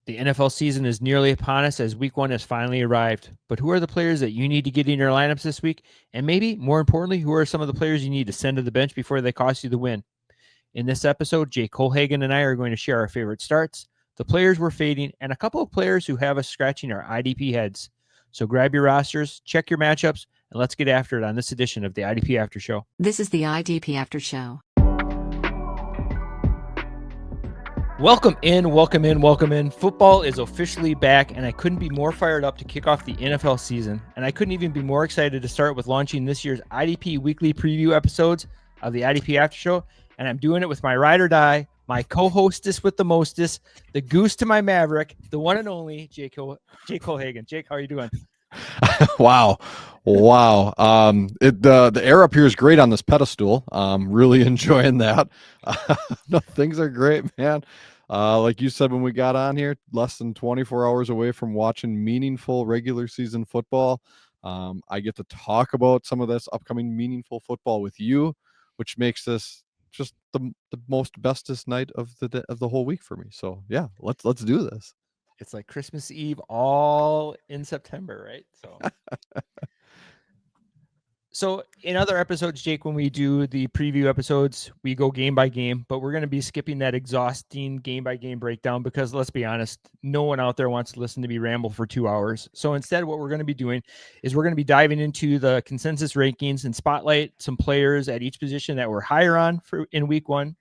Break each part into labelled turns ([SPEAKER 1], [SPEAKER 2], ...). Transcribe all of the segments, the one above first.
[SPEAKER 1] The NFL season is nearly upon us as week 1 has finally arrived. But who are the players that you need to get in your lineups this week? And maybe, more importantly, who are some of the players you need to send to the bench before they cost you the win? In this episode, Jay Kohlhagen and I are going to share our favorite starts, the players we're fading, and a couple of players who have us scratching our IDP heads. So grab your rosters, check your matchups, and let's get after it on this edition of the IDP After Show.
[SPEAKER 2] This is the IDP After Show.
[SPEAKER 1] Welcome in. Football is officially back, and I couldn't be more fired up to kick off the NFL season. And I couldn't even be more excited to start with launching this year's IDP weekly preview episodes of the IDP After Show. And I'm doing it with my ride or die, my co-hostess with the mostest, the goose to my maverick, the one and only Jay Kohlhagen. Jake, how are you doing?
[SPEAKER 3] Wow. The air up here is great on this pedestal. Really enjoying that. No, things are great, man. Like you said when we got on here, less than 24 hours away from watching meaningful regular season football. I get to talk about some of this upcoming meaningful football with you, which makes this just the most bestest night of the whole week for me. So yeah, let's do this.
[SPEAKER 1] It's like Christmas Eve all in September, right? So in other episodes, Jake, when we do the preview episodes, we go game by game, but we're going to be skipping that exhausting game by game breakdown because let's be honest, no one out there wants to listen to me ramble for 2 hours. So instead, what we're going to be doing is we're going to be diving into the consensus rankings and spotlight some players at each position that we're higher on in week 1,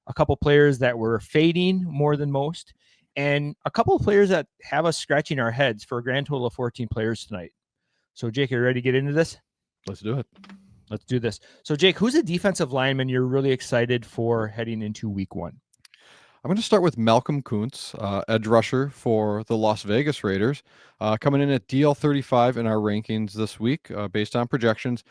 [SPEAKER 1] a couple players that we're fading more than most, and a couple of players that have us scratching our heads for a grand total of 14 players tonight. So Jake, are you ready to get into this?
[SPEAKER 3] Let's do it.
[SPEAKER 1] Let's do this. So Jake, who's a defensive lineman you're really excited for heading into week 1?
[SPEAKER 3] I'm going to start with Malcom Koonce, edge rusher for the Las Vegas Raiders, coming in at DL 35 in our rankings this week based on projections.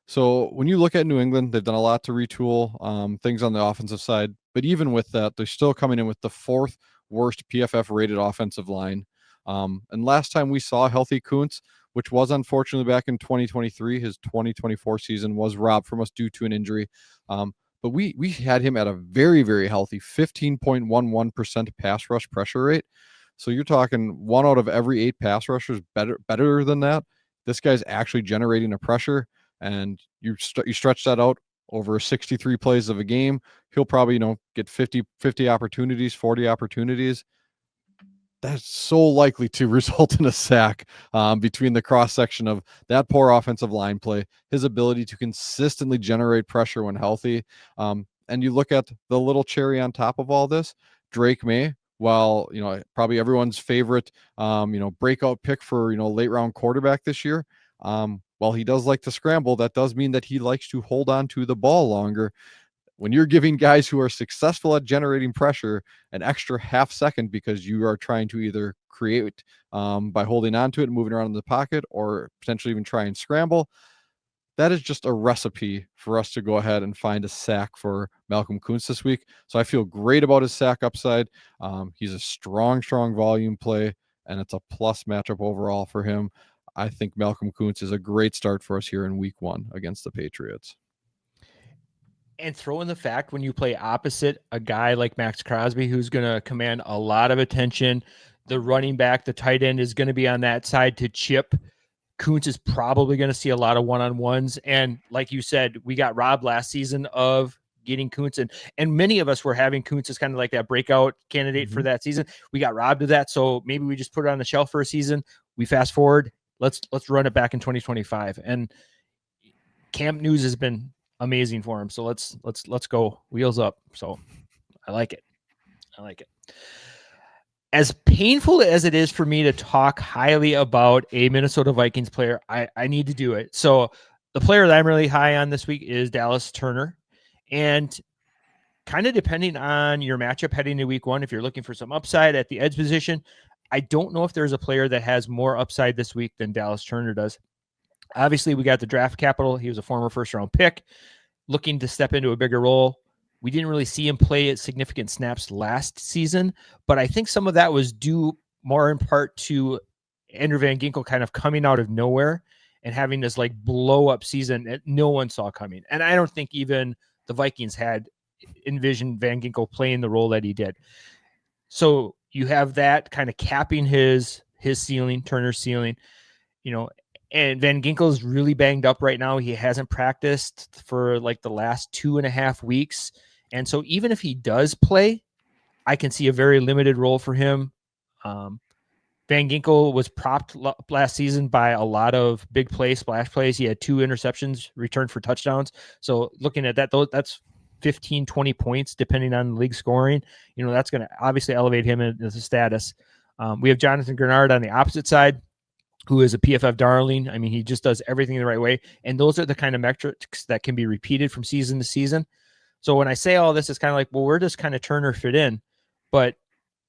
[SPEAKER 3] So when you look at New England, they've done a lot to retool things on the offensive side. But even with that, they're still coming in with the 4th worst PFF rated offensive line. And last time we saw healthy Koonce, which was unfortunately back in 2023, his 2024 season was robbed from us due to an injury. But we had him at a very, very healthy 15.11% pass rush pressure rate. So you're talking 1 out of every 8 pass rushers better than that. This guy's actually generating a pressure, and you stretch that out over 63 plays of a game. He'll probably, get 50 opportunities, 40 opportunities. That's so likely to result in a sack between the cross-section of that poor offensive line play, his ability to consistently generate pressure when healthy. And you look at the little cherry on top of all this, Drake May, while, probably everyone's favorite, breakout pick for, late round quarterback this year. While he does like to scramble, that does mean that he likes to hold on to the ball longer. When you're giving guys who are successful at generating pressure an extra half second because you are trying to either create by holding on to it and moving around in the pocket or potentially even try and scramble, that is just a recipe for us to go ahead and find a sack for Malcom Koonce this week. So I feel great about his sack upside. He's a strong volume play, and it's a plus matchup overall for him. I think Malcom Koonce is a great start for us here in week 1 against the Patriots.
[SPEAKER 1] And throw in the fact when you play opposite a guy like Max Crosby, who's going to command a lot of attention, the running back, the tight end is going to be on that side to chip. Koonce is probably going to see a lot of one-on-ones. And like you said, we got robbed last season of getting Koonce. And many of us were having Koonce as kind of like that breakout candidate for that season. We got robbed of that. So maybe we just put it on the shelf for a season. We fast forward. Let's run it back in 2025. And camp news has been amazing for him. So let's go wheels up. So I like it. As painful as it is for me to talk highly about a Minnesota Vikings player, I need to do it. So the player that I'm really high on this week is Dallas Turner. And kind of depending on your matchup heading into week 1, if you're looking for some upside at the edge position, I don't know if there's a player that has more upside this week than Dallas Turner does. Obviously, we got the draft capital. He was a former first-round pick looking to step into a bigger role. We didn't really see him play at significant snaps last season, but I think some of that was due more in part to Andrew Van Ginkel kind of coming out of nowhere and having this like blow-up season that no one saw coming. And I don't think even the Vikings had envisioned Van Ginkel playing the role that he did. So you have that kind of capping his ceiling, Turner's ceiling, and Van Ginkel's really banged up right now. He hasn't practiced for like the last 2.5 weeks. And so even if he does play, I can see a very limited role for him. Van Ginkel was propped last season by a lot of big play, splash plays. He had 2 interceptions returned for touchdowns. So looking at that, that's 15, 20 points, depending on the league scoring. That's going to obviously elevate him in the status. We have Jonathan Grenard on the opposite side, who is a PFF darling. I mean, he just does everything the right way. And those are the kind of metrics that can be repeated from season to season. So when I say all this, it's kind of like, well, where does kind of Turner fit in? But,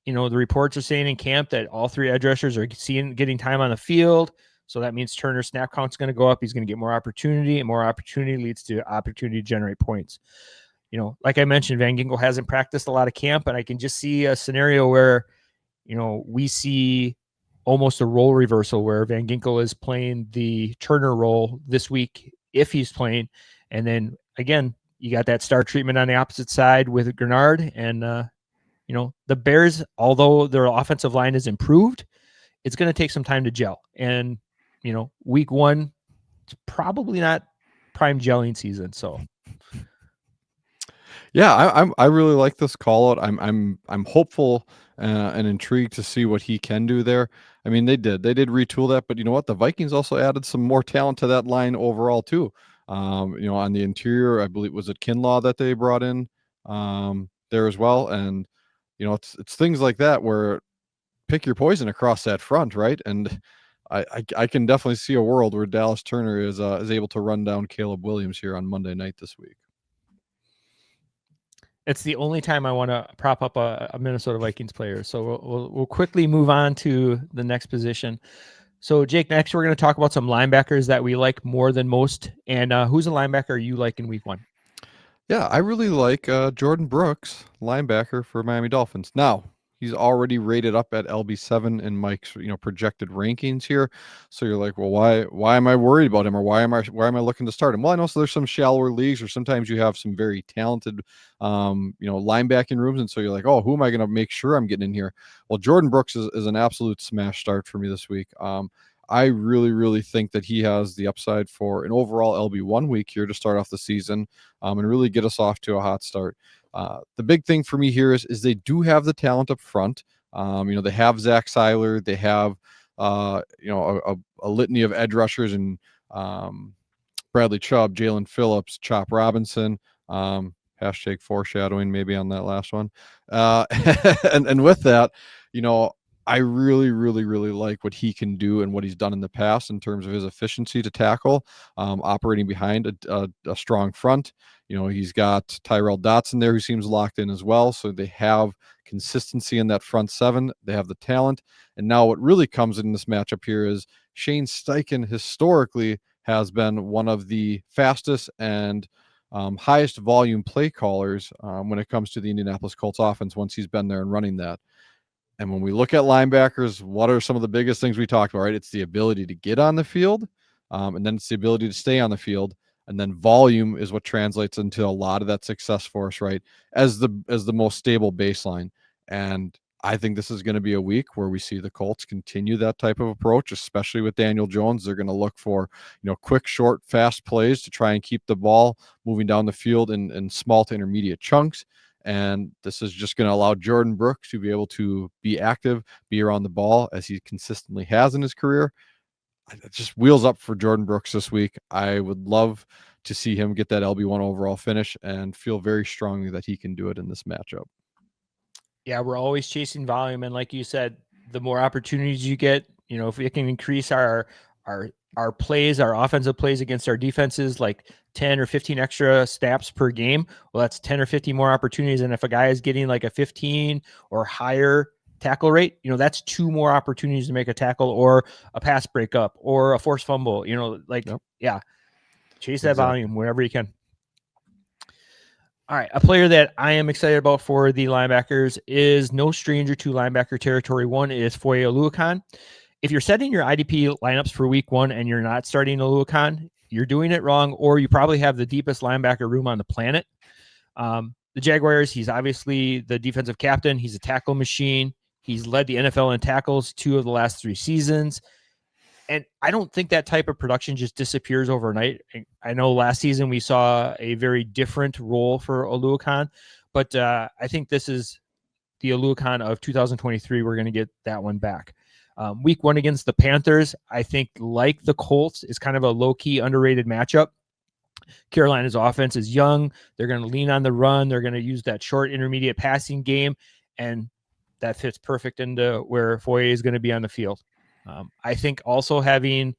[SPEAKER 1] the reports are saying in camp that all 3 edge rushers are getting time on the field. So that means Turner's snap count's going to go up. He's going to get more opportunity, and more opportunity leads to opportunity to generate points. Like I mentioned, Van Ginkel hasn't practiced a lot of camp, and I can just see a scenario where, we see almost a role reversal where Van Ginkel is playing the Turner role this week if he's playing. And then again, you got that star treatment on the opposite side with Grenard. And, the Bears, although their offensive line is improved, it's going to take some time to gel. And, week 1, it's probably not prime gelling season. So,
[SPEAKER 3] yeah, I really like this call out. I'm hopeful and intrigued to see what he can do there. I mean, they did retool that, but you know what? The Vikings also added some more talent to that line overall too. On the interior, I believe, was it Kinlaw that they brought in there as well. And it's things like that where pick your poison across that front, right? And I can definitely see a world where Dallas Turner is able to run down Caleb Williams here on Monday night this week.
[SPEAKER 1] It's the only time I want to prop up a Minnesota Vikings player. So we'll quickly move on to the next position. So Jake, next we're going to talk about some linebackers that we like more than most. And who's a linebacker you like in week 1?
[SPEAKER 3] Yeah, I really like Jordyn Brooks, linebacker for Miami Dolphins. Now, he's already rated up at LB7 in Mike's projected rankings here. So you're like, well, why am I worried about him, or why am I looking to start him? Well, I know there's some shallower leagues, or sometimes you have some very talented linebacking rooms, and so you're like, oh, who am I going to make sure I'm getting in here? Well, Jordyn Brooks is an absolute smash start for me this week. I really, really think that he has the upside for an overall LB1 week here to start off the season and really get us off to a hot start. The big thing for me here is they do have the talent up front. They have Zach Seiler. They have, a litany of edge rushers and Bradley Chubb, Jalen Phillips, Chop Robinson, hashtag foreshadowing maybe on that last one. And with that, I really, really, really like what he can do and what he's done in the past in terms of his efficiency to tackle, operating behind a strong front. He's got Tyrell Dotson there who seems locked in as well. So they have consistency in that front 7. They have the talent. And now what really comes in this matchup here is Shane Steichen historically has been one of the fastest and highest volume play callers when it comes to the Indianapolis Colts offense once he's been there and running that. And when we look at linebackers, what are some of the biggest things we talked about, right? It's the ability to get on the field, and then it's the ability to stay on the field. And then volume is what translates into a lot of that success for us, right? As the most stable baseline. And I think this is going to be a week where we see the Colts continue that type of approach, especially with Daniel Jones. They're going to look for, quick, short, fast plays to try and keep the ball moving down the field in small to intermediate chunks. And this is just going to allow Jordyn Brooks to be able to be active, be around the ball as he consistently has in his career. It just wheels up for Jordyn Brooks this week. I would love to see him get that LB1 overall finish and feel very strongly that he can do it in this matchup.
[SPEAKER 1] Yeah, we're always chasing volume. And like you said, the more opportunities you get, if we can increase our plays, our offensive plays against our defenses, like 10 or 15 extra snaps per game, well, that's 10 or 15 more opportunities. And if a guy is getting like a 15 or higher tackle rate, that's 2 more opportunities to make a tackle or a pass breakup or a forced fumble, Yeah, chase that volume wherever you can. All right, a player that I am excited about for the linebackers is no stranger to linebacker territory. One is Foye Oluokun. If you're setting your IDP lineups for week 1 and you're not starting Oluokun, you're doing it wrong, or you probably have the deepest linebacker room on the planet. The Jaguars, he's obviously the defensive captain. He's a tackle machine. He's led the NFL in tackles 2 of the last 3 seasons. And I don't think that type of production just disappears overnight. I know last season we saw a very different role for Oluokun, but I think this is the Oluokun of 2023. We're going to get that one back. Week 1 against the Panthers, I think, like the Colts, is kind of a low-key underrated matchup. Carolina's offense is young. They're going to lean on the run. They're going to use that short intermediate passing game, and that fits perfect into where Foye is going to be on the field. I think also having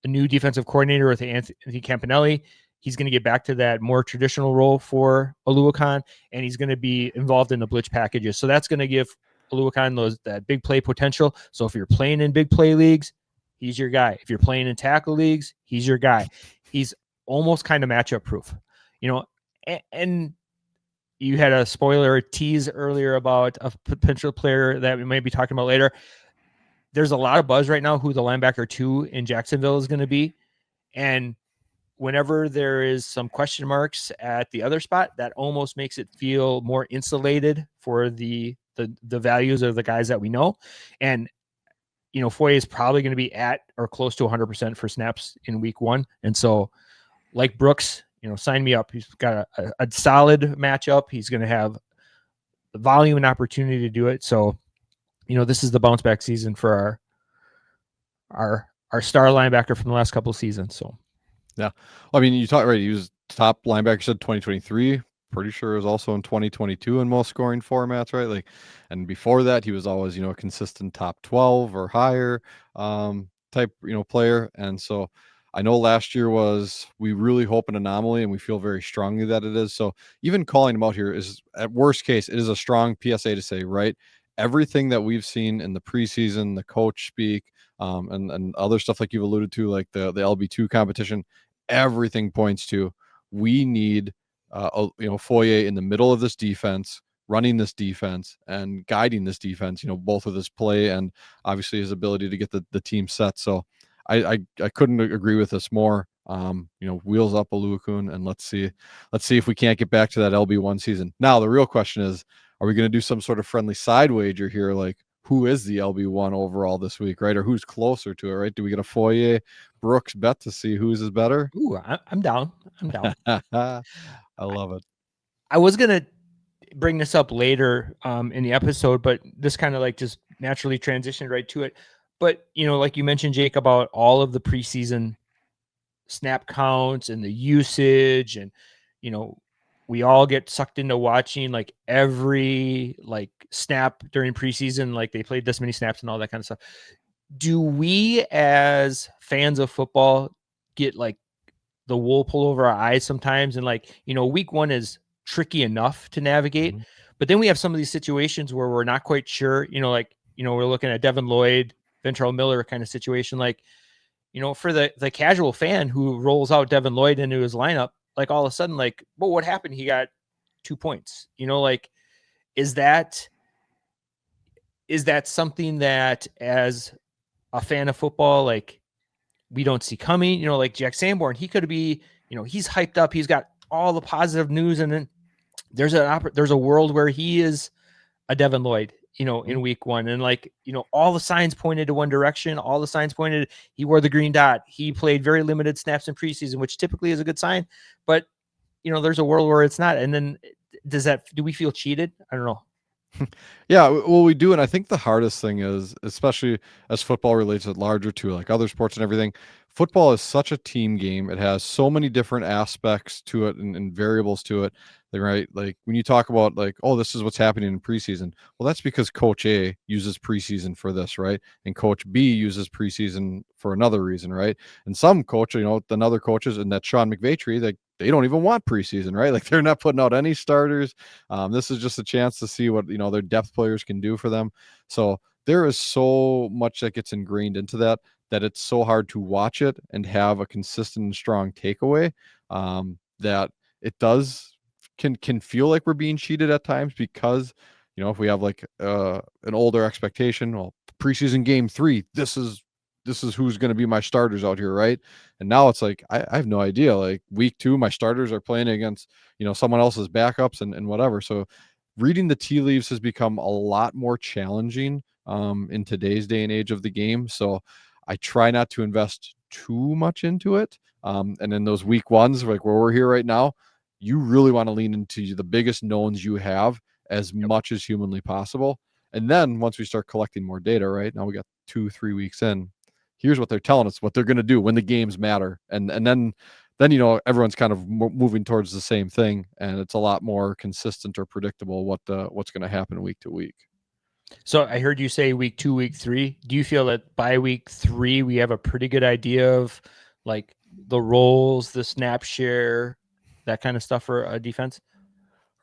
[SPEAKER 1] a new defensive coordinator with Anthony Campanelli, he's going to get back to that more traditional role for Oluokun, and he's going to be involved in the blitz packages. So that's going to give Oluokun that big play potential. So if you're playing in big play leagues, he's your guy. If you're playing in tackle leagues, he's your guy. He's almost kind of matchup proof, and you had a spoiler tease earlier about a potential player that we might be talking about later. There's a lot of buzz right now who the linebacker 2 in Jacksonville is going to be. And whenever there is some question marks at the other spot, that almost makes it feel more insulated for the values of the guys that we know. And, Foye is probably going to be at or close to 100% for snaps in week 1. And so, like Brooks, sign me up. He's got a solid matchup. He's going to have the volume and opportunity to do it. So, this is the bounce back season for our star linebacker from the last couple of seasons. So,
[SPEAKER 3] yeah, I mean, you talked right. He was top linebacker, said 2023. Pretty sure it was also in 2022 in most scoring formats, right? And before that, he was always, a consistent top 12 or higher type, player. And so I know last year we really hope an anomaly, and we feel very strongly that it is. So even calling him out here is, at worst case, it is a strong PSA to say, right? Everything that we've seen in the preseason, the coach speak, and other stuff like you've alluded to, like the LB2 competition, everything points to we need Foye in the middle of this defense, running this defense and guiding this defense, both with his play and obviously his ability to get the team set. So I couldn't agree with this more. Wheels up Oluokun, and let's see if we can't get back to that LB1 season. Now the real question is, are we going to do some sort of friendly side wager here? Like, who is the LB1 overall this week, right? Or who's closer to it, right? Do we get a Foye Brooks bet to see whose is better?
[SPEAKER 1] Ooh, I'm down.
[SPEAKER 3] I love it.
[SPEAKER 1] I was going to bring this up later in the episode, but this kind of just naturally transitioned right to it. But, like you mentioned, Jake, about all of the preseason snap counts and the usage, and, we all get sucked into watching every snap during preseason, they played this many snaps and all that kind of stuff. Do we as fans of football get the wool pulled over our eyes sometimes? And week 1 is tricky enough to navigate, but then we have some of these situations where we're not quite sure, we're looking at Devin Lloyd, Ventrell Miller kind of situation. For the casual fan who rolls out Devin Lloyd into his lineup, all of a sudden, well, what happened? He got 2 points, is that something that as a fan of football, we don't see coming? Jack Sanborn, he could be, he's hyped up. He's got all the positive news. And then there's a world where he is a Devin Lloyd, in week 1. And all the signs pointed to one direction. All the signs pointed, he wore the green dot. He played very limited snaps in preseason, which typically is a good sign, but there's a world where it's not. And then do we feel cheated? I don't know.
[SPEAKER 3] Yeah, well, we do. And I think the hardest thing is, especially as football relates it larger to other sports and everything, football is such a team game. It has so many different aspects to it and variables to it. Right. When you talk about oh, this is what's happening in preseason. Well, that's because Coach A uses preseason for this, right? And Coach B uses preseason for another reason, right? And some coach, another coaches, and that Sean McVay tree, they don't even want preseason, right? They're not putting out any starters. This is just a chance to see what their depth players can do for them. So there is so much that gets ingrained into that it's so hard to watch it and have a consistent and strong takeaway. That it can feel like we're being cheated at times, because if we have an older expectation, well, preseason game 3, this is who's going to be my starters out here, right? And now it's I have no idea. Week 2, my starters are playing against someone else's backups and whatever. So reading the tea leaves has become a lot more challenging in today's day and age of the game. So I try not to invest too much into it. And in those week ones, like where we're here right now, you really want to lean into the biggest knowns you have as much as humanly possible. And then once we start collecting more data, right now we got 2-3 weeks in, here's what they're telling us, what they're going to do when the games matter. And then everyone's kind of moving towards the same thing, and it's a lot more consistent or predictable what's going to happen week to week.
[SPEAKER 1] So I heard you say week 2, week 3. Do you feel that by week 3 we have a pretty good idea of like the roles, the snap share, that kind of stuff for a defense?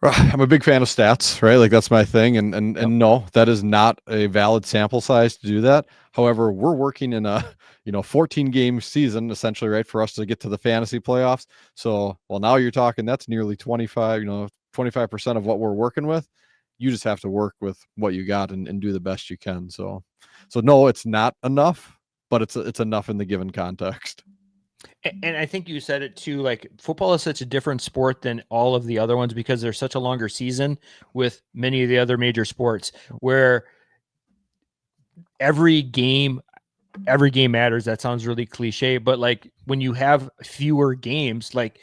[SPEAKER 3] I'm a big fan of stats, right? Like that's my thing. And no, that is not a valid sample size to do that. However, we're working in a 14 game season essentially, right, for us to get to the fantasy playoffs. So, well, now you're talking that's nearly 25% of what we're working with. You just have to work with what you got and do the best you can. So no, it's not enough, but it's enough in the given context.
[SPEAKER 1] And I think you said it too, like football is such a different sport than all of the other ones because there's such a longer season with many of the other major sports where every game matters. That sounds really cliche, but like when you have fewer games, like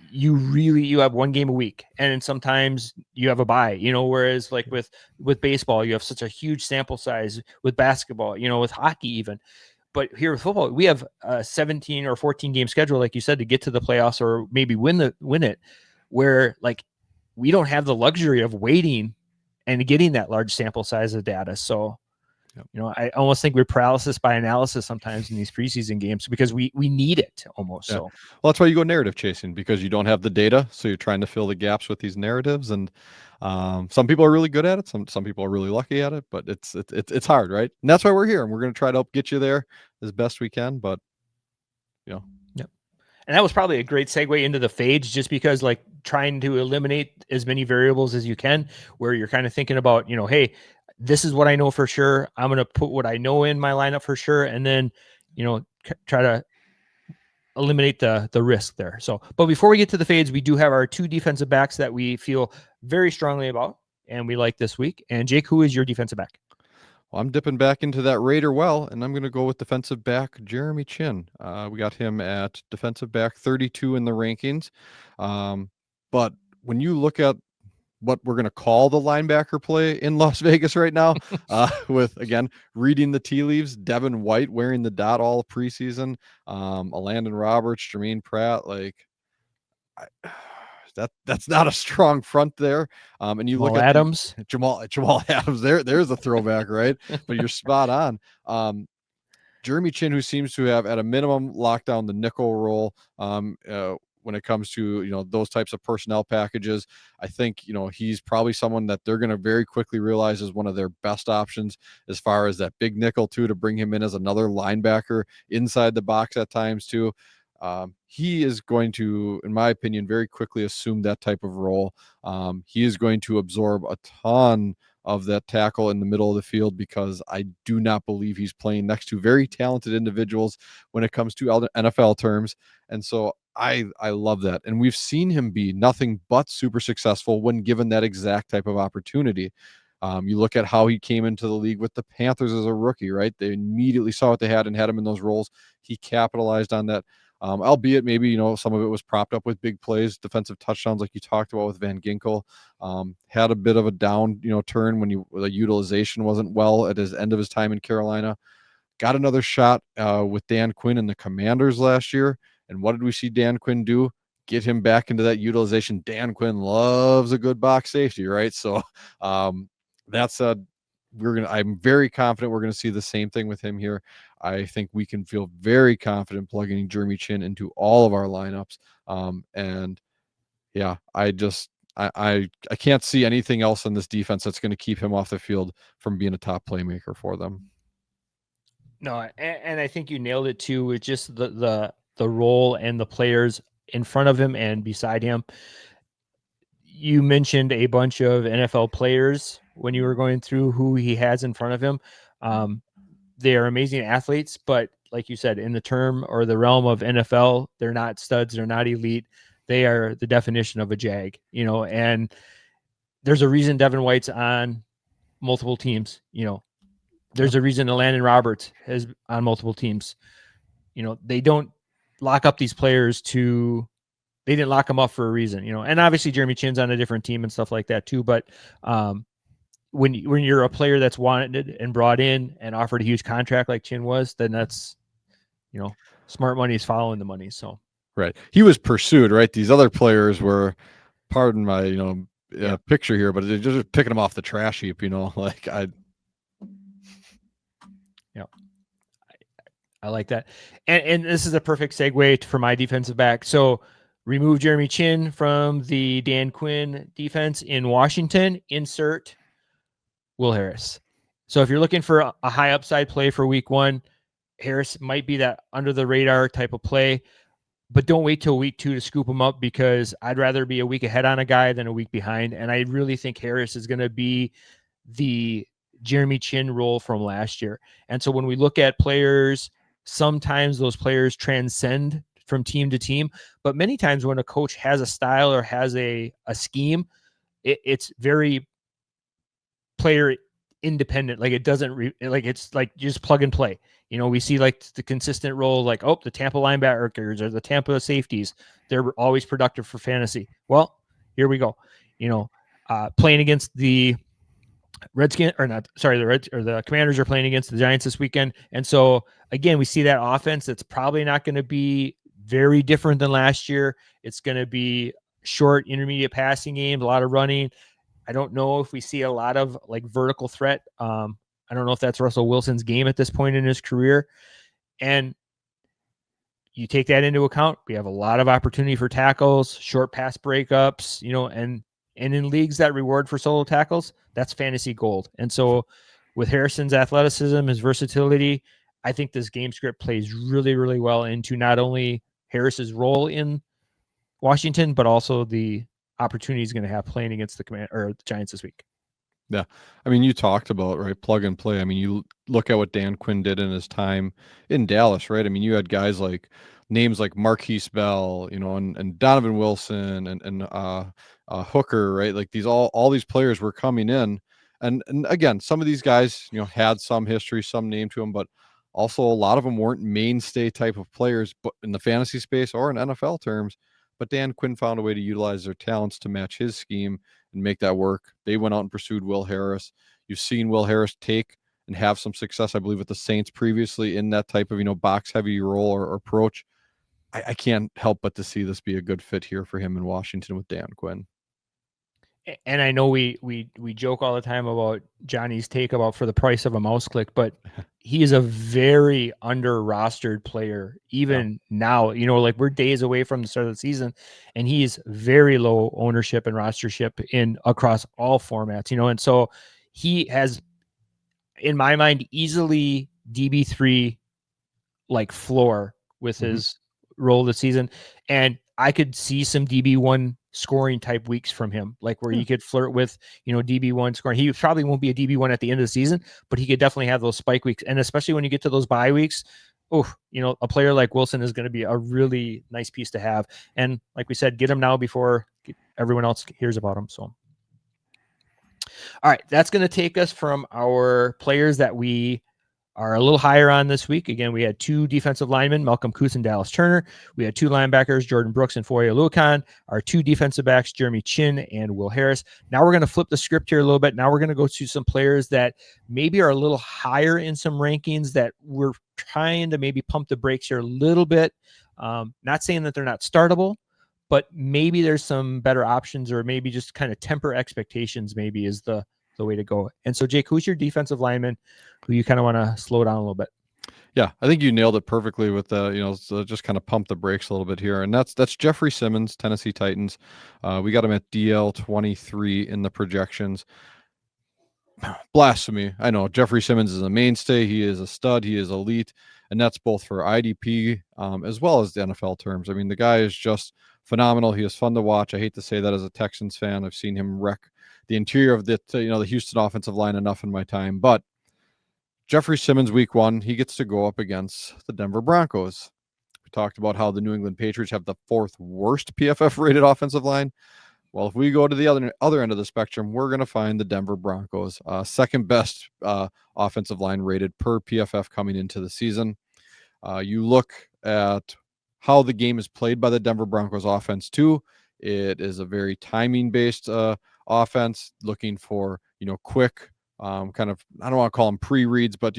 [SPEAKER 1] you have one game a week and then sometimes you have a bye, whereas like with baseball, you have such a huge sample size, with basketball, with hockey even. But here with football, we have a 17 or 14 game schedule, like you said, to get to the playoffs or maybe win it, where like we don't have the luxury of waiting and getting that large sample size of data. So, I almost think we're paralysis by analysis sometimes in these preseason games because we need it almost. Yeah. So,
[SPEAKER 3] well, that's why you go narrative chasing, because you don't have the data. So you're trying to fill the gaps with these narratives. And some people are really good at it. Some people are really lucky at it, but it's hard, right? And that's why we're here. And we're going to try to help get you there as best we can. But,
[SPEAKER 1] Yep. And that was probably a great segue into the fades, just because like trying to eliminate as many variables as you can, where you're kind of thinking about, hey, this is what I know for sure. I'm going to put what I know in my lineup for sure. And then, try to eliminate the risk there. So, but before we get to the fades, we do have our 2 defensive backs that we feel very strongly about and we like this week. And Jake, who is your defensive back?
[SPEAKER 3] Well, I'm dipping back into that Raider well, and I'm going to go with defensive back Jeremy Chinn. We got him at defensive back 32 in the rankings. But when you look at what we're going to call the linebacker play in Las Vegas right now, with, again, reading the tea leaves, Devin White wearing the dot all preseason, Landon Roberts, Jermaine Pratt, like that's not a strong front there. And you
[SPEAKER 1] Jamal
[SPEAKER 3] look at
[SPEAKER 1] Adams,
[SPEAKER 3] Jamal Adams, there's a throwback, right? But you're spot on. Jeremy Chinn, who seems to have at a minimum locked down the nickel role, when it comes to those types of personnel packages. I think he's probably someone that they're going to very quickly realize is one of their best options as far as that big nickel too, to bring him in as another linebacker inside the box at times too. He is going to, in my opinion, very quickly assume that type of role. He is going to absorb a ton of that tackle in the middle of the field, because I do not believe he's playing next to very talented individuals when it comes to NFL terms. And so I love that. And we've seen him be nothing but super successful when given that exact type of opportunity. You look at how he came into the league with the Panthers as a rookie, right? They immediately saw what they had and had him in those roles. He capitalized on that. Albeit maybe, some of it was propped up with big plays, defensive touchdowns, like you talked about with Van Ginkel. Had a bit of a down, turn when the utilization wasn't well at his end of his time in Carolina. Got another shot with Dan Quinn and the Commanders last year. And what did we see Dan Quinn do? Get him back into that utilization. Dan Quinn loves a good box safety, right? So that's I'm very confident we're going to see the same thing with him here. I think we can feel very confident plugging Jeremy Chinn into all of our lineups. And yeah, I can't see anything else in this defense that's going to keep him off the field from being a top playmaker for them.
[SPEAKER 1] No, and I think you nailed it too, with just the role and the players in front of him and beside him. You mentioned a bunch of NFL players when you were going through who he has in front of him. They are amazing athletes, but like you said, in the term or the realm of NFL, they're not studs, they're not elite. They are the definition of a jag, and there's a reason Devin White's on multiple teams. There's a reason Landon Roberts is on multiple teams. They don't lock up these players they didn't lock them up for a reason, and obviously Jeremy Chinn's on a different team and stuff like that too. But when you're a player that's wanted and brought in and offered a huge contract like Chinn was, then that's, smart money is following the money. So,
[SPEAKER 3] right. He was pursued, right? These other players were, pardon my, picture here, but they're just picking them off the trash heap, like
[SPEAKER 1] I like that. And this is a perfect segue for my defensive back. So remove Jeremy Chinn from the Dan Quinn defense in Washington, insert Will Harris. So if you're looking for a high upside play for week 1, Harris might be that under the radar type of play, but don't wait till week 2 to scoop him up, because I'd rather be a week ahead on a guy than a week behind. And I really think Harris is going to be the Jeremy Chinn role from last year. And so when we look at players, sometimes those players transcend from team to team, but many times when a coach has a style or has a scheme, it's very player independent. Like it doesn't it's like you just plug and play. We see like the consistent role, like, the Tampa linebackers or the Tampa safeties, they're always productive for fantasy. Well, here we go. Playing against the the Commanders are playing against the Giants this weekend. And so again, we see that offense that's probably not going to be very different than last year. It's going to be short, intermediate passing games, a lot of running. I don't know if we see a lot of like vertical threat. I don't know if that's Russell Wilson's game at this point in his career. And you take that into account, we have a lot of opportunity for tackles, short pass breakups, and in leagues that reward for solo tackles, that's fantasy gold. And so with Harrison's athleticism, his versatility, I think this game script plays really, really well into not only Harris's role in Washington, but also the opportunity he's going to have playing against the Giants this week.
[SPEAKER 3] Yeah. I mean, you talked about, right, plug and play. I mean, you look at what Dan Quinn did in his time in Dallas, right? I mean, you had guys like names like Marquise Bell, and Donovan Wilson and Hooker, right? Like all these players were coming in. And again, some of these guys, had some history, some name to them, but also a lot of them weren't mainstay type of players, but in the fantasy space or in NFL terms. But Dan Quinn found a way to utilize their talents to match his scheme and make that work. They went out and pursued Will Harris. You've seen Will Harris take and have some success, I believe, with the Saints previously in that type of, box heavy role or approach. I can't help but to see this be a good fit here for him in Washington with Dan Quinn.
[SPEAKER 1] And I know we joke all the time about Johnny's take about for the price of a mouse click, but he is a very under rostered player even now. Like we're days away from the start of the season, and he's very low ownership and rostership across all formats. And so he has, in my mind, easily DB3 like floor with his role this season, and I could see some DB1 scoring type weeks from him, like where he could flirt with, DB1 scoring. He probably won't be a DB1 at the end of the season, but he could definitely have those spike weeks. And especially when you get to those bye weeks, a player like Wilson is going to be a really nice piece to have. And like we said, get him now before everyone else hears about him. So, all right, that's going to take us from our players that we are a little higher on this week. Again, we had 2 defensive linemen, Malcom Koonce and Dallas Turner. We had 2 linebackers, Jordyn Brooks and Foye Oluokun. Our 2 defensive backs, Jeremy Chinn and Will Harris. Now we're going to flip the script here a little bit. Now we're going to go to some players that maybe are a little higher in some rankings that we're trying to maybe pump the brakes here a little bit. Not saying that they're not startable, but maybe there's some better options, or maybe just kind of temper expectations maybe is the way to go. And so, Jake, who's your defensive lineman who you kind of want to slow down a little bit?
[SPEAKER 3] Yeah, I think you nailed it perfectly with the, so just kind of pump the brakes a little bit here. And that's Jeffrey Simmons, Tennessee Titans. We got him at DL 23 in the projections. Blasphemy. I know Jeffrey Simmons is a mainstay. He is a stud. He is elite. And that's both for IDP as well as the NFL terms. I mean, the guy is just phenomenal. He is fun to watch. I hate to say that as a Texans fan. I've seen him wreck the interior of the Houston offensive line enough in my time. But Jeffrey Simmons, week 1, he gets to go up against the Denver Broncos. We talked about how the New England Patriots have the 4th worst PFF rated offensive line. Well, if we go to the other end of the spectrum, we're going to find the Denver Broncos, second best offensive line rated per PFF coming into the season. You look at how the game is played by the Denver Broncos offense too. It is a very timing-based offense, looking for quick, kind of, I don't want to call them pre-reads, but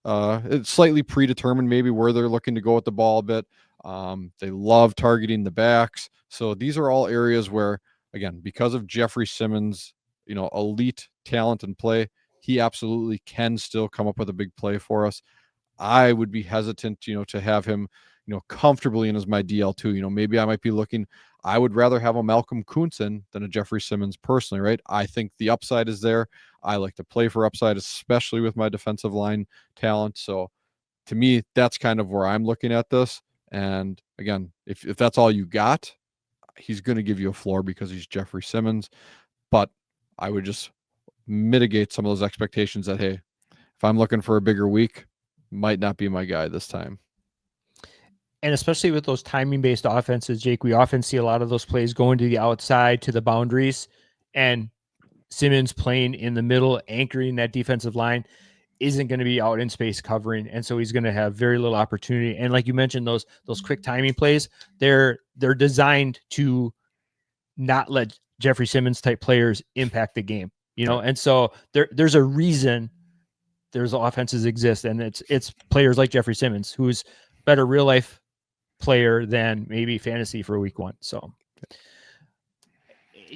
[SPEAKER 3] it's slightly predetermined maybe where they're looking to go with the ball a bit. They love targeting the backs, so these are all areas where, again, because of Jeffrey Simmons, elite talent and play, he absolutely can still come up with a big play for us. I would be hesitant, to have him, comfortably in as my DL2. Maybe I might be looking, I would rather have a Malcom Koonce than a Jeffrey Simmons personally, right? I think the upside is there. I like to play for upside, especially with my defensive line talent. So to me, that's kind of where I'm looking at this. And again, if that's all you got, he's going to give you a floor because he's Jeffrey Simmons. But I would just mitigate some of those expectations that, hey, if I'm looking for a bigger week, might not be my guy this time.
[SPEAKER 1] And especially with those timing-based offenses, Jake, we often see a lot of those plays going to the outside, to the boundaries, and Simmons playing in the middle, anchoring that defensive line, isn't going to be out in space covering, and so he's going to have very little opportunity. And like you mentioned, those quick timing plays, they're designed to not let Jeffrey Simmons type players impact the game, And so there's a reason there's offenses exist, and it's players like Jeffrey Simmons, who's better real life player than maybe fantasy for week one. So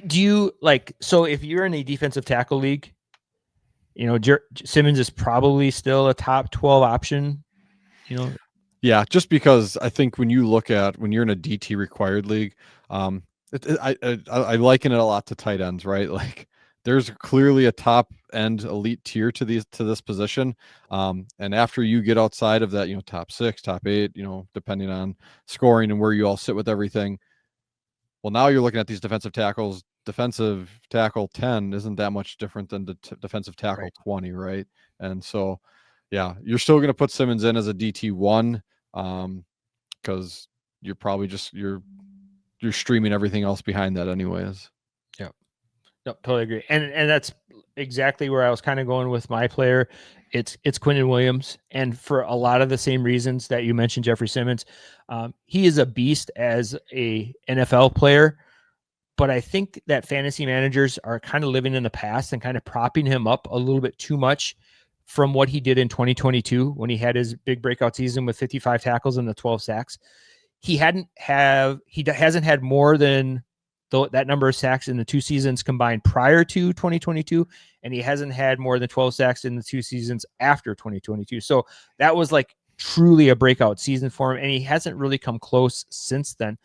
[SPEAKER 1] do you so if you're in a defensive tackle league, Simmons is probably still a top 12 option,
[SPEAKER 3] Yeah, just because I think when you're in a DT required league, I liken it a lot to tight ends, right? Like there's clearly a top end elite tier to this position. And after you get outside of that, top 6, top 8, depending on scoring and where you all sit with everything. Well, now you're looking at these defensive tackles. Defensive tackle 10 isn't that much different than the defensive tackle 20, right? And so, yeah, you're still going to put Simmons in as a DT1 because you're probably just you're streaming everything else behind that anyways.
[SPEAKER 1] Yeah, no, totally agree. And that's exactly where I was kind of going with my player. It's Quinnen Williams, and for a lot of the same reasons that you mentioned, Jeffrey Simmons, he is a beast as a NFL player. But I think that fantasy managers are kind of living in the past and kind of propping him up a little bit too much from what he did in 2022 when he had his big breakout season with 55 tackles and the 12 sacks. He hasn't had more than that number of sacks in the 2 seasons combined prior to 2022, and he hasn't had more than 12 sacks in the 2 seasons after 2022. So that was truly a breakout season for him, and he hasn't really come close since then.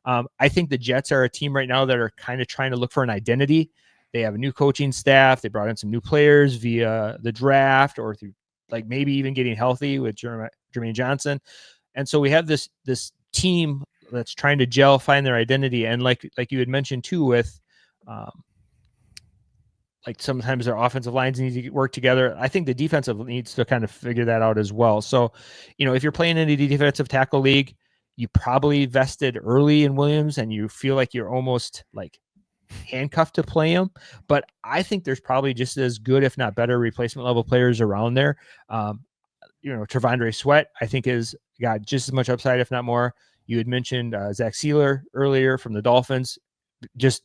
[SPEAKER 1] I think the Jets are a team right now that are kind of trying to look for an identity. They have a new coaching staff. They brought in some new players via the draft or through maybe even getting healthy with Jermaine Johnson. And so we have this team that's trying to gel, find their identity. And like you had mentioned too, with sometimes their offensive lines need to work together. I think the defensive needs to kind of figure that out as well. So, if you're playing in a defensive tackle league, you probably vested early in Williams and you feel like you're almost handcuffed to play him. But I think there's probably just as good, if not better, replacement level players around there. Trevondre Sweat, I think, has got just as much upside, if not more. You had mentioned Zach Sealer earlier from the Dolphins, just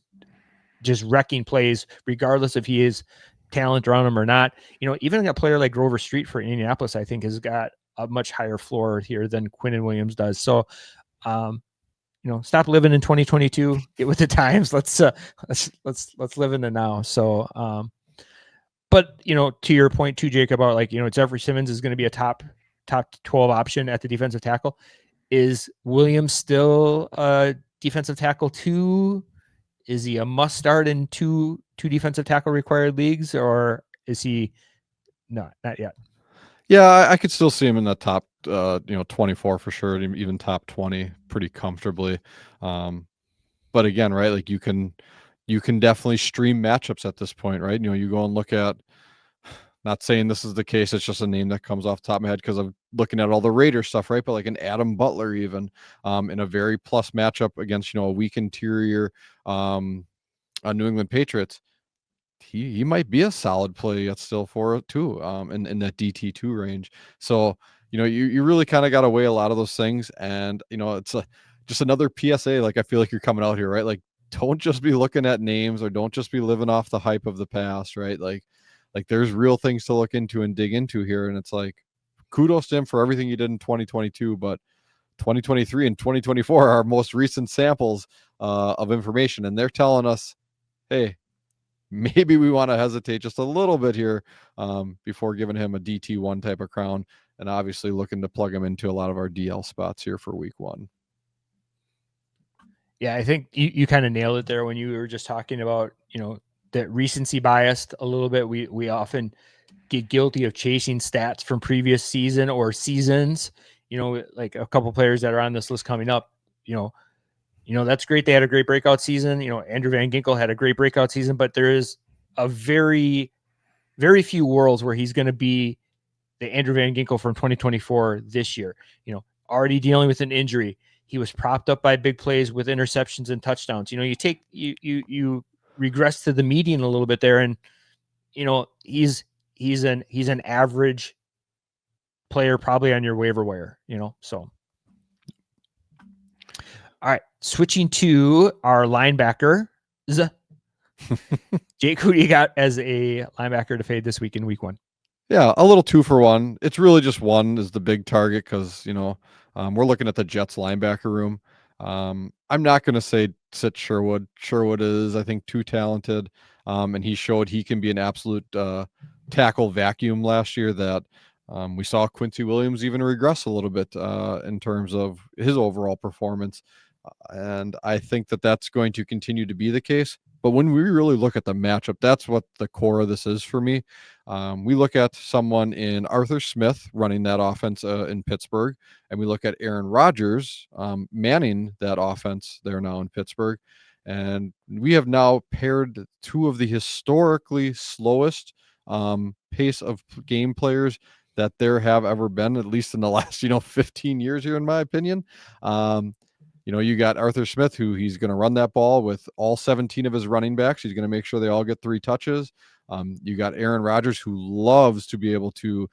[SPEAKER 1] wrecking plays, regardless if he is talent around him or not. Even a player like Grover Street for Indianapolis, I think, has got a much higher floor here than Quinnen Williams does. So, stop living in 2022, get with the times. Let's live in the now. So, but to your point too, Jake, about Jeffrey Simmons is going to be a top 12 option at the defensive tackle. Is Williams still a defensive tackle 2? Is he a must start in two defensive tackle required leagues, or is he not yet?
[SPEAKER 3] Yeah, I could still see him in the top 24 for sure, even top 20 pretty comfortably. But again, right, you can definitely stream matchups at this point, right? You go and look at, not saying this is the case, it's just a name that comes off the top of my head because I'm looking at all the Raider stuff, right? But an Adam Butler even in a very plus matchup against a weak interior New England Patriots, he might be a solid play yet still for it too, in that DT2 range. So, you really kind of got to weigh a lot of those things. And, it's just another PSA. Like, I feel like you're coming out here, right? Like, don't just be looking at names or don't just be living off the hype of the past, right? Like there's real things to look into and dig into here. And it's like, kudos to him for everything he did in 2022, but 2023 and 2024 are our most recent samples of information. And they're telling us, hey, maybe we want to hesitate just a little bit here before giving him a DT1 type of crown, and obviously looking to plug him into a lot of our DL spots here for week 1.
[SPEAKER 1] Yeah, I think you kind of nailed it there when you were just talking about, that recency biased a little bit. We often get guilty of chasing stats from previous season or seasons, like a couple players that are on this list coming up, that's great. They had a great breakout season. Andrew Van Ginkel had a great breakout season, but there is a very, very few worlds where he's going to be the Andrew Van Ginkel from 2024 this year, already dealing with an injury. He was propped up by big plays with interceptions and touchdowns. You regress to the median a little bit there, and he's an average player probably on your waiver wire. So. All right, switching to our linebacker. Jake, who do you got as a linebacker to fade this week in week 1?
[SPEAKER 3] Yeah, a little 2 for 1. It's really just one is the big target because, we're looking at the Jets linebacker room. I'm not going to say sit Sherwood. Sherwood is, I think, too talented. And he showed he can be an absolute tackle vacuum last year that we saw Quincy Williams even regress a little bit in terms of his overall performance. And I think that that's going to continue to be the case. But when we really look at the matchup, that's what the core of this is for me. We look at someone in Arthur Smith running that offense in Pittsburgh, and we look at Aaron Rodgers manning that offense there now in Pittsburgh. And we have now paired 2 of the historically slowest pace of game players that there have ever been, at least in the last, 15 years here, in my opinion. You got Arthur Smith, who he's going to run that ball with all 17 of his running backs. He's going to make sure they all get 3 touches. You got Aaron Rodgers, who loves to be able to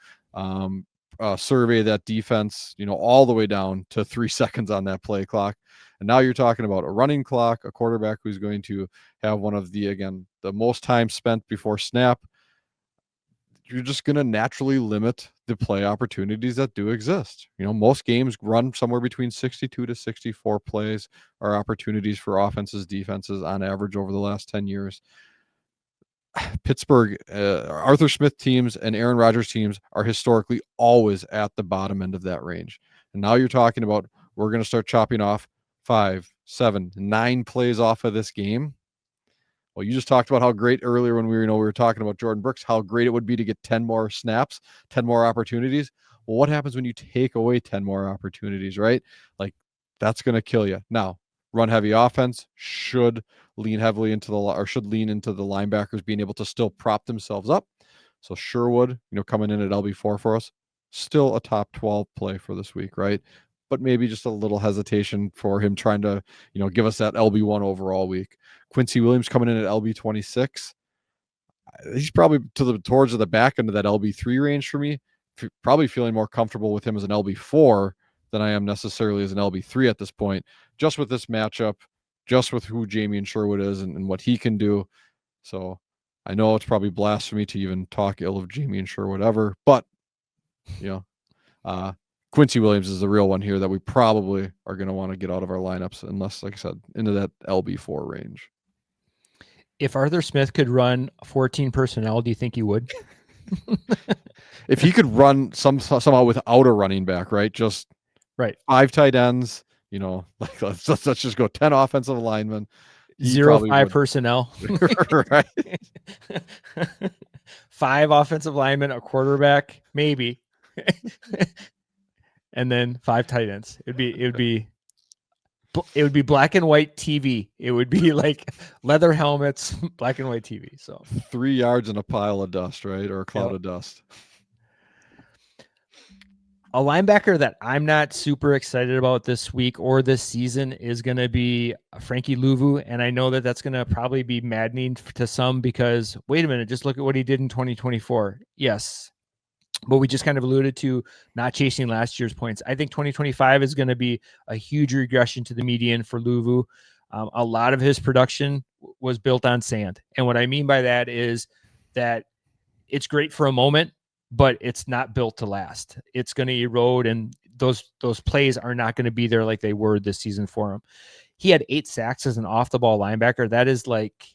[SPEAKER 3] survey that defense, all the way down to 3 seconds on that play clock. And now you're talking about a running clock, a quarterback who's going to have one of the most time spent before snap. You're just going to naturally limit the play opportunities that do exist. Most games run somewhere between 62 to 64 plays or opportunities for offenses, defenses on average over the last 10 years. Pittsburgh, Arthur Smith teams and Aaron Rodgers teams are historically always at the bottom end of that range. And now you're talking about, we're going to start chopping off 5, 7, 9 plays off of this game. Well, you just talked about how great earlier when we were talking about Jordyn Brooks, how great it would be to get 10 more snaps, 10 more opportunities. Well, what happens when you take away 10 more opportunities, right? Like, that's going to kill you. Now, run heavy offense should lean into the linebackers being able to still prop themselves up. So Sherwood, coming in at LB4 for us, still a top 12 play for this week, right? But maybe just a little hesitation for him trying to, give us that LB1 overall week. Quincy Williams coming in at LB26. He's probably towards the back end of that LB3 range for me. Probably feeling more comfortable with him as an LB4 than I am necessarily as an LB3 at this point, just with this matchup, just with who Jamie and Sherwood is and what he can do. So I know it's probably blasphemy to even talk ill of Jamie and Sherwood ever, but Quincy Williams is the real one here that we probably are going to want to get out of our lineups unless, like I said, into that LB4 range.
[SPEAKER 1] If Arthur Smith could run 14 personnel, do you think he would?
[SPEAKER 3] If he could run somehow without a running back, right? Just
[SPEAKER 1] right.
[SPEAKER 3] 5 tight ends, let's just go 10 offensive linemen.
[SPEAKER 1] 0-5 personnel.
[SPEAKER 3] Right.
[SPEAKER 1] 5 offensive linemen, a quarterback, maybe. And then 5 tight ends. It would be black and white TV. It would be like leather helmets, black and white TV. So
[SPEAKER 3] 3 yards in a pile of dust, right? Or a cloud of dust.
[SPEAKER 1] A linebacker that I'm not super excited about this week or this season is going to be Frankie Luvu. And I know that that's going to probably be maddening to some because, wait a minute, just look at what he did in 2024. Yes. But we just kind of alluded to not chasing last year's points. I think 2025 is going to be a huge regression to the median for Luvu. A lot of his production was built on sand. And what I mean by that is that it's great for a moment, but it's not built to last. It's going to erode, and those plays are not going to be there like they were this season for him. He had 8 sacks as an off the ball linebacker. That is like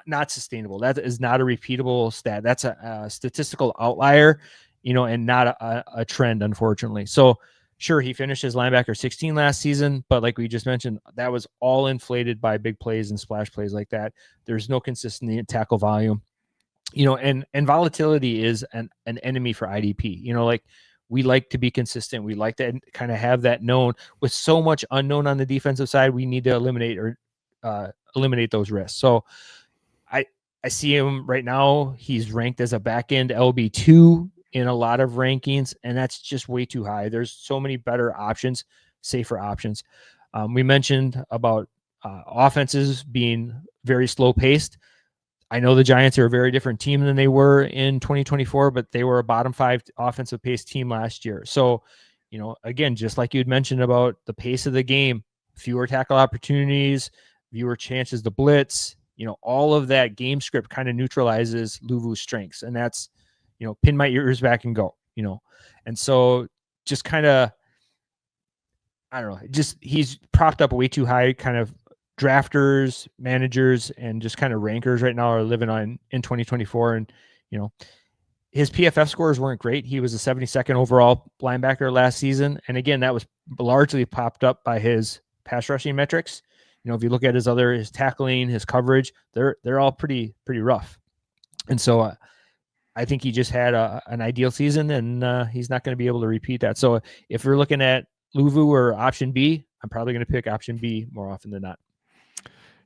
[SPEAKER 1] not sustainable. That is not a repeatable stat. That's a statistical outlier, and not a trend, unfortunately. So sure, he finished as linebacker 16 last season, but like we just mentioned, that was all inflated by big plays and splash plays like that. There's no consistency in tackle volume. And volatility is an enemy for IDP. Like we like to be consistent. We like to kind of have that known. With so much unknown on the defensive side, we need to eliminate those risks. So I see him right now. He's ranked as a back end LB2 in a lot of rankings, and that's just way too high. There's so many better options, safer options. We mentioned about offenses being very slow paced. I know the Giants are a very different team than they were in 2024, but they were a bottom 5 offensive pace team last year. So, again, just like you'd mentioned about the pace of the game, fewer tackle opportunities, fewer chances to blitz, all of that game script kind of neutralizes Luvu's strengths. And that's, pin my ears back and go, and so just kind of, I don't know, just he's propped up way too high, kind of drafters, managers, and just kind of rankers right now are living on in 2024. And, his PFF scores weren't great. He was a 72nd overall linebacker last season. And again, that was largely popped up by his pass rushing metrics. If you look at his tackling, his coverage, they're all pretty rough. And so I think he just had an ideal season, and he's not going to be able to repeat that. So if you're looking at Luvu or option B, I'm probably going to pick option B more often than not.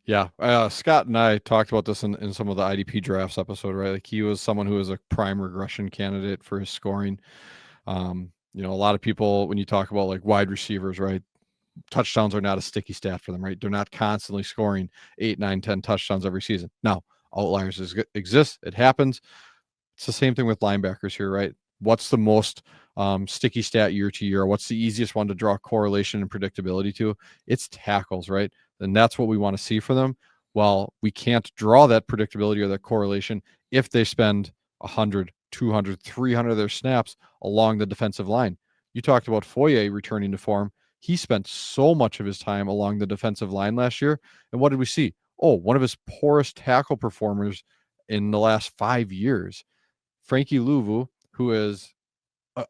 [SPEAKER 3] Yeah. Scott and I talked about this in some of the IDP drafts episode, right? Like he was someone who was a prime regression candidate for his scoring. A lot of people, when you talk about like wide receivers, right? Touchdowns are not a sticky stat for them, right? They're not constantly scoring 8, 9, 10 touchdowns every season. Now, outliers exist. It happens. It's the same thing with linebackers here, right? What's the most sticky stat year to year? What's the easiest one to draw correlation and predictability to? It's tackles, right? And that's what we want to see for them. Well, we can't draw that predictability or that correlation if they spend 100, 200, 300 of their snaps along the defensive line. You talked about Foye returning to form. He spent so much of his time along the defensive line last year. And what did we see? Oh, one of his poorest tackle performers in the last 5 years. Frankie Luvu, who is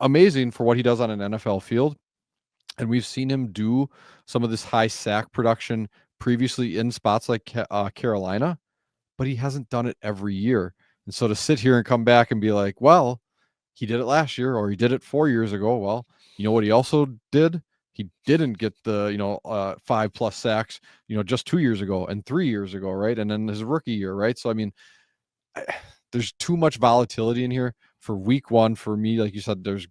[SPEAKER 3] amazing for what he does on an NFL field. And we've seen him do some of this high sack production previously in spots like Carolina, but he hasn't done it every year. And so to sit here and come back and be like, well, he did it last year or he did it 4 years ago. Well, you know what he also did? He didn't get the, 5+ sacks, just 2 years ago and 3 years ago, right? And then his rookie year, right? So, I mean, there's too much volatility in here for week one. For me, like you said, there's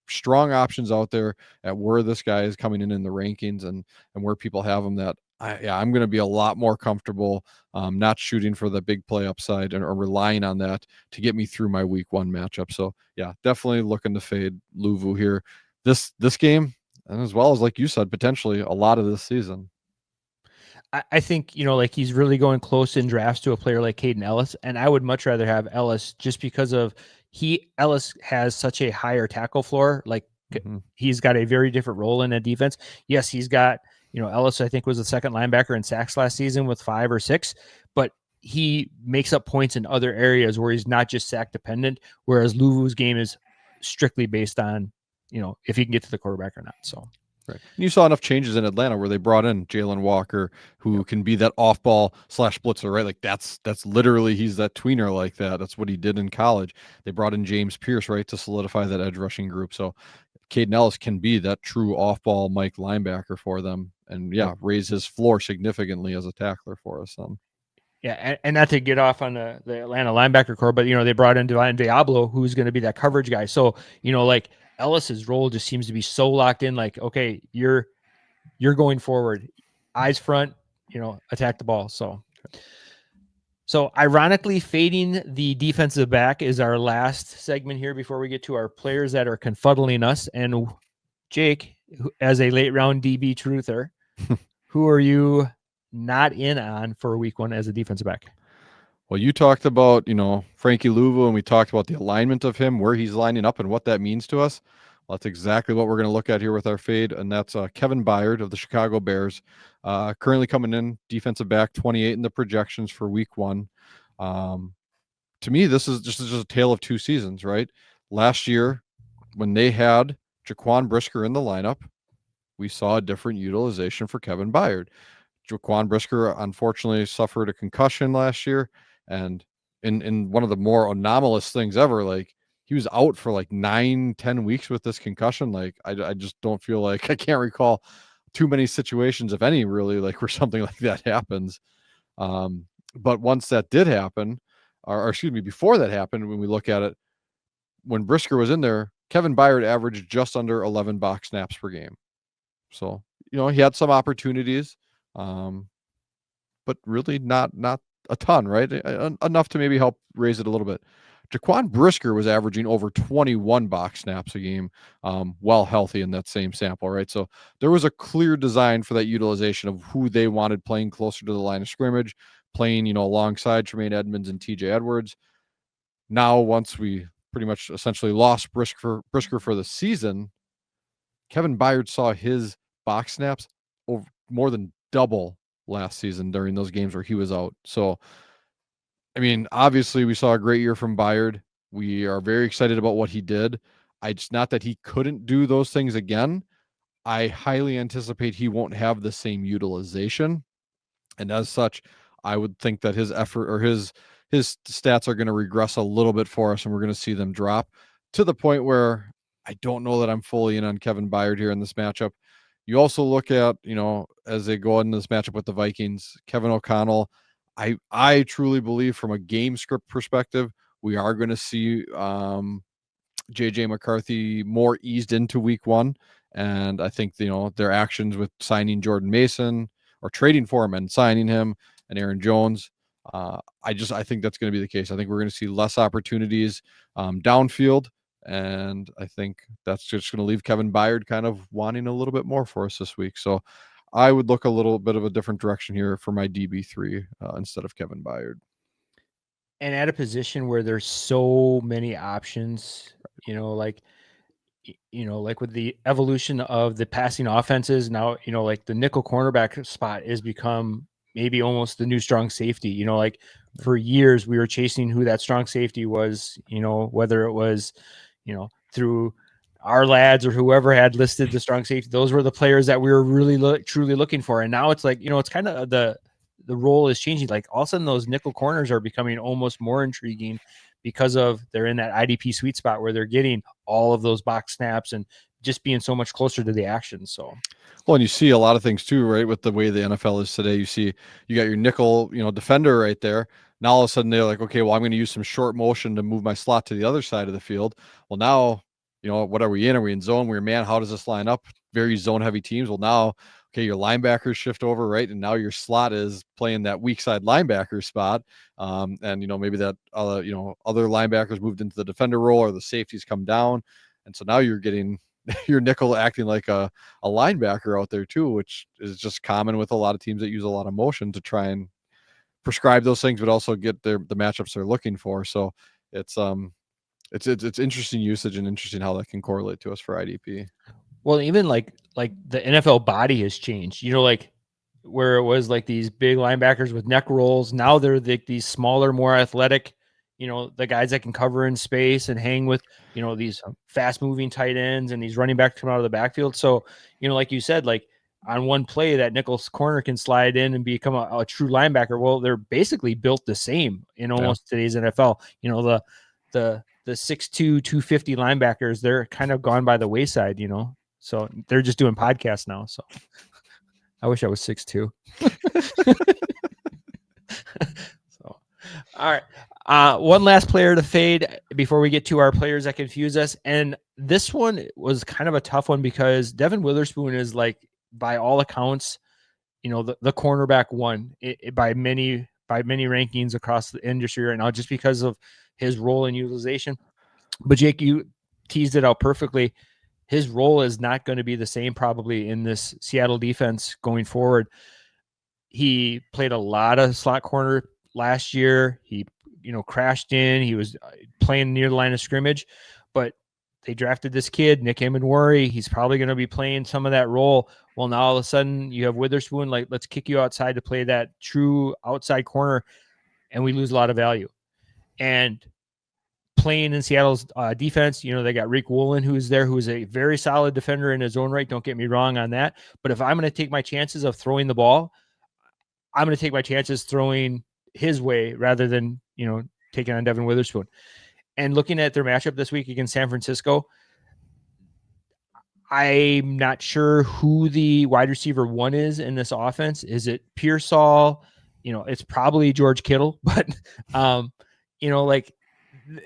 [SPEAKER 3] strong options out there at where this guy is coming in the rankings and where people have him that I'm going to be a lot more comfortable not shooting for the big play upside or relying on that to get me through my week one matchup. So yeah, definitely looking to fade Luvu here this game, and as well as, like you said, potentially a lot of this season.
[SPEAKER 1] I think, like he's really going close in drafts to a player like Caden Ellis, and I would much rather have Ellis just because of Ellis has such a higher tackle floor. Like he's got a very different role in a defense. Yes, he's got, Ellis, I think, was the second linebacker in sacks last season with 5 or 6, but he makes up points in other areas where he's not just sack dependent, whereas Luvu's game is strictly based on, if he can get to the quarterback or not. So.
[SPEAKER 3] Right. And you saw enough changes in Atlanta where they brought in Jalen Walker, who can be that off-ball / blitzer, right? Like that's literally, he's that tweener like that. That's what he did in college. They brought in James Pierce, right, to solidify that edge rushing group. So Caden Ellis can be that true off-ball Mike linebacker for them, and raise his floor significantly as a tackler for us.
[SPEAKER 1] Yeah, and not to get off on the Atlanta linebacker core, but they brought in Divine Diablo, who's going to be that coverage guy. So like Ellis's role just seems to be so locked in. Like, okay, you're going forward, eyes front, attack the ball. So ironically, fading the defensive back is our last segment here before we get to our players that are confuddling us. And Jake, as a late round DB truther, who are you not in on for week 1 as a defensive back?
[SPEAKER 3] Well, you talked about, Frankie Luvu, and we talked about the alignment of him, where he's lining up and what that means to us. Well, that's exactly what we're going to look at here with our fade, and that's Kevin Byard of the Chicago Bears, currently coming in defensive back, 28 in the projections for week 1. To me, this is just a tale of two seasons, right? Last year, when they had Jaquan Brisker in the lineup, we saw a different utilization for Kevin Byard. Jaquan Brisker unfortunately suffered a concussion last year, and in one of the more anomalous things ever, like he was out for like 9-10 weeks with this concussion. Like I just don't feel like I can't recall too many situations, if any, really, like where something like that happens. But once that did happen, or excuse me, before that happened, when we look at it, when Brisker was in there, Kevin Byard averaged just under 11 box snaps per game. So, he had some opportunities, but really not a ton, right? Enough to maybe help raise it a little bit. Jaquan Brisker was averaging over 21 box snaps a game, while healthy in that same sample, right? So there was a clear design for that utilization of who they wanted playing closer to the line of scrimmage, playing, alongside Tremaine Edmonds and TJ Edwards. Now, once we pretty much essentially lost Brisker for the season, Kevin Byard saw his box snaps over more than double last season during those games where he was out. So, I mean, obviously we saw a great year from Byard. We are very excited about what he did. It's not that he couldn't do those things again. I highly anticipate he won't have the same utilization. And as such, I would think that his effort or his stats are going to regress a little bit for us, and we're going to see them drop to the point where I don't know that I'm fully in on Kevin Byard here in this matchup. You also look at, as they go in this matchup with the Vikings, Kevin O'Connell. I truly believe from a game script perspective, we are going to see JJ McCarthy more eased into week 1. And I think, their actions with signing Jordan Mason or trading for him and signing him and Aaron Jones, I think that's going to be the case. I think we're going to see less opportunities downfield. And I think that's just going to leave Kevin Byard kind of wanting a little bit more for us this week. So I would look a little bit of a different direction here for my DB3 instead of Kevin Byard.
[SPEAKER 1] And at a position where there's so many options, like with the evolution of the passing offenses now, like the nickel cornerback spot has become maybe almost the new strong safety. Like for years we were chasing who that strong safety was, whether it was, through our lads or whoever had listed the strong safety. Those were the players that we were really truly looking for. And now it's like, it's kind of the role is changing. Like all of a sudden those nickel corners are becoming almost more intriguing because they're in that IDP sweet spot where they're getting all of those box snaps and just being so much closer to the action. So,
[SPEAKER 3] well, and you see a lot of things too, right? With the way the NFL is today, you got your nickel, defender right there. Now all of a sudden they're like, okay, well, I'm going to use some short motion to move my slot to the other side of the field. Well, now, what are we in? Are we in zone? We're man. How does this line up? Very zone heavy teams. Well, now, okay, your linebackers shift over, right? And now your slot is playing that weak side linebacker spot. And, maybe that, other linebackers moved into the defender role or the safeties come down. And so now you're getting your nickel acting like a linebacker out there too, which is just common with a lot of teams that use a lot of motion to try and prescribe those things, but also get the matchups they're looking for. So it's interesting usage and interesting how that can correlate to us for IDP.
[SPEAKER 1] Well, even like the NFL body has changed, like where it was like these big linebackers with neck rolls. Now they're these smaller, more athletic, the guys that can cover in space and hang with, these fast moving tight ends and these running backs come out of the backfield. So, like you said, like on one play that nickel's corner can slide in and become a true linebacker. Well, they're basically built the same in almost today's NFL. The 6'2", 250 linebackers, they're kind of gone by the wayside, so they're just doing podcasts now. So I wish I was 6'2". So, all right. One last player to fade before we get to our players that confuse us. And this one was kind of a tough one because Devon Witherspoon is like, by all accounts, the cornerback one by many rankings across the industry right now, just because of his role and utilization. But Jake, you teased it out perfectly. His role is not going to be the same probably in this Seattle defense going forward. He played a lot of slot corner last year. He, crashed in. He was playing near the line of scrimmage, but they drafted this kid, Nick Emenwari. He's probably going to be playing some of that role. Well, now all of a sudden you have Witherspoon, like, let's kick you outside to play that true outside corner, and we lose a lot of value. And playing in Seattle's defense, they got Rick Woolen, who's there, who's a very solid defender in his own right. Don't get me wrong on that. But if I'm going to take my chances of throwing the ball, I'm going to take my chances throwing his way rather than, taking on Devon Witherspoon. And looking at their matchup this week against San Francisco, I'm not sure who the wide receiver one is in this offense. Is it Pearsall? It's probably George Kittle, but like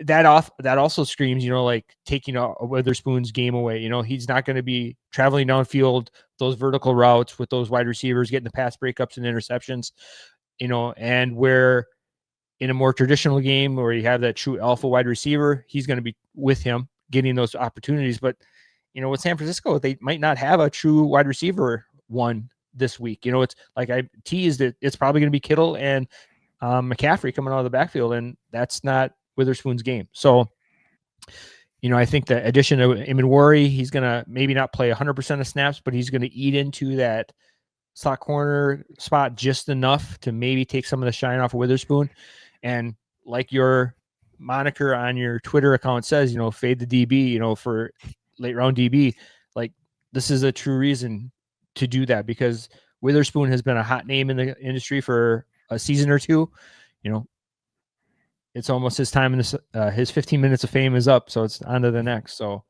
[SPEAKER 1] that also screams, like taking a Witherspoon's game away. He's not going to be traveling downfield, those vertical routes with those wide receivers, getting the pass breakups and interceptions, and where in a more traditional game where you have that true alpha wide receiver, he's going to be with him getting those opportunities. But, with San Francisco, they might not have a true wide receiver one this week. It's like I teased it. It's probably going to be Kittle and McCaffrey coming out of the backfield, and that's not Witherspoon's game. So, I think the addition of Emenwari, he's going to maybe not play 100% of snaps, but he's going to eat into that slot corner spot just enough to maybe take some of the shine off of Witherspoon. And like your moniker on your Twitter account says, fade the DB, for late round DB, like this is a true reason to do that because Witherspoon has been a hot name in the industry for a season or two. It's almost his time in this, his 15 minutes of fame is up. So it's on to the next. So,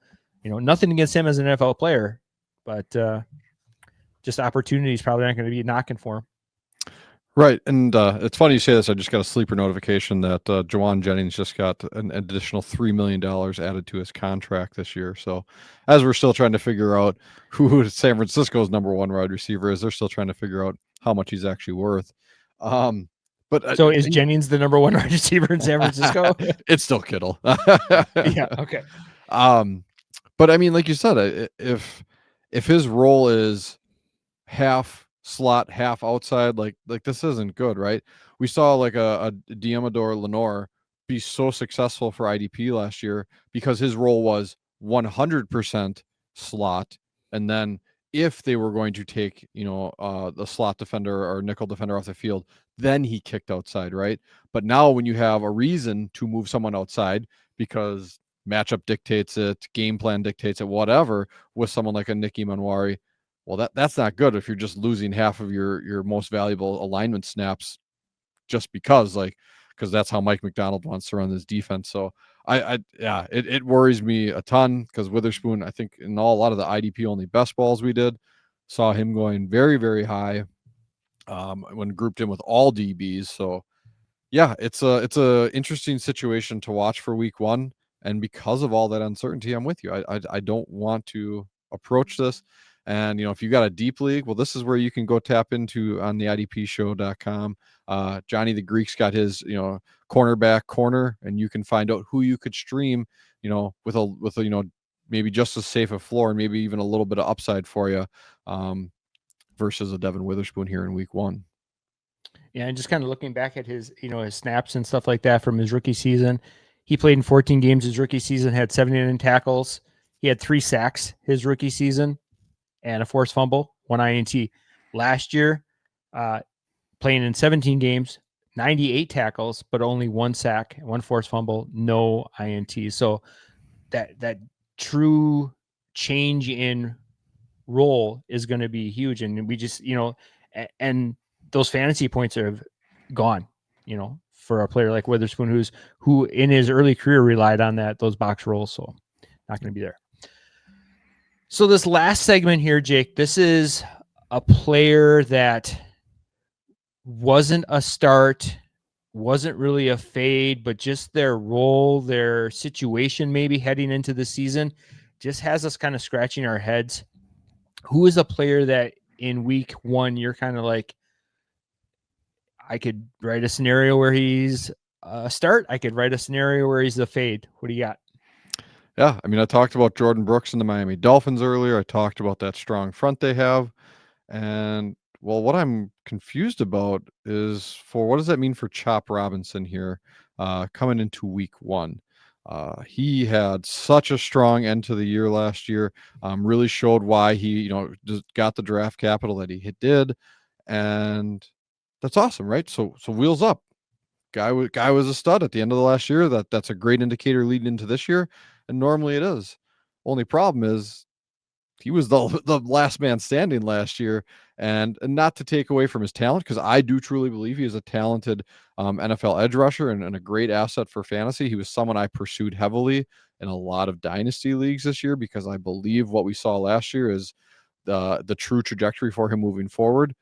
[SPEAKER 1] nothing against him as an NFL player, but just opportunities probably aren't going to be knocking for him.
[SPEAKER 3] Right. And it's funny you say this. I just got a sleeper notification that Jawan Jennings just got an additional $3 million added to his contract this year. So as we're still trying to figure out who San Francisco's number one wide receiver is, they're still trying to figure out how much he's actually worth. But
[SPEAKER 1] so is Jennings the number one wide receiver in San Francisco?
[SPEAKER 3] It's still Kittle.
[SPEAKER 1] Yeah. Okay.
[SPEAKER 3] But I mean, like you said, if his role is half slot, half outside, like this isn't good, right? We saw like a Diamador Lenore be so successful for IDP last year because his role was 100% slot, and then if they were going to take the slot defender or nickel defender off the field, then he kicked outside, right? But now when you have a reason to move someone outside because matchup dictates it, game plan dictates it, whatever, with someone like a Nick Emenwari, well, that's not good if you're just losing half of your most valuable alignment snaps just because that's how Mike McDonald wants to run this defense. So it worries me a ton because Witherspoon, I think in a lot of the IDP only best balls we did, saw him going very, very high when grouped in with all DBs. So yeah, it's a interesting situation to watch for week one. And because of all that uncertainty, I'm with you. I don't want to approach this. And, if you got a deep league, well, this is where you can go tap into on the IDPshow.com. Johnny the Greek's got his, cornerback corner, and you can find out who you could stream, with a maybe just as safe a floor and maybe even a little bit of upside for you versus a Devon Witherspoon here in week one.
[SPEAKER 1] Yeah. And just kind of looking back at his, his snaps and stuff like that from his rookie season, he played in 14 games his rookie season, had 79 tackles. He had 3 sacks his rookie season and a forced fumble, 1 INT. Last year, playing in 17 games, 98 tackles, but only 1 sack, 1 forced fumble, no INT. So that true change in role is going to be huge. And we just, and those fantasy points are gone, for a player like Witherspoon, who in his early career relied on those box rolls. So not going to be there. So this last segment here, Jake, this is a player that wasn't a start wasn't really a fade, but just their role, their situation, maybe heading into the season, just has us kind of scratching our heads. Who is a player that in week one you're kind of like, I could write a scenario where he's a start. I could write a scenario where he's a fade. What do you got?
[SPEAKER 3] Yeah, I mean, I talked about Jordyn Brooks and the Miami Dolphins earlier. I talked about that strong front they have. And well, what I'm confused about is for what does that mean for Chop Robinson here coming into week one? He had such a strong end to the year last year. Really showed why he, just got the draft capital that he did, and that's awesome, right? So wheels up. Guy was a stud at the end of the last year. That's a great indicator leading into this year, and normally it is. Only problem is he was the last man standing last year, and not to take away from his talent, because I do truly believe he is a talented NFL edge rusher and a great asset for fantasy. He was someone I pursued heavily in a lot of dynasty leagues this year because I believe what we saw last year is the true trajectory for him moving forward.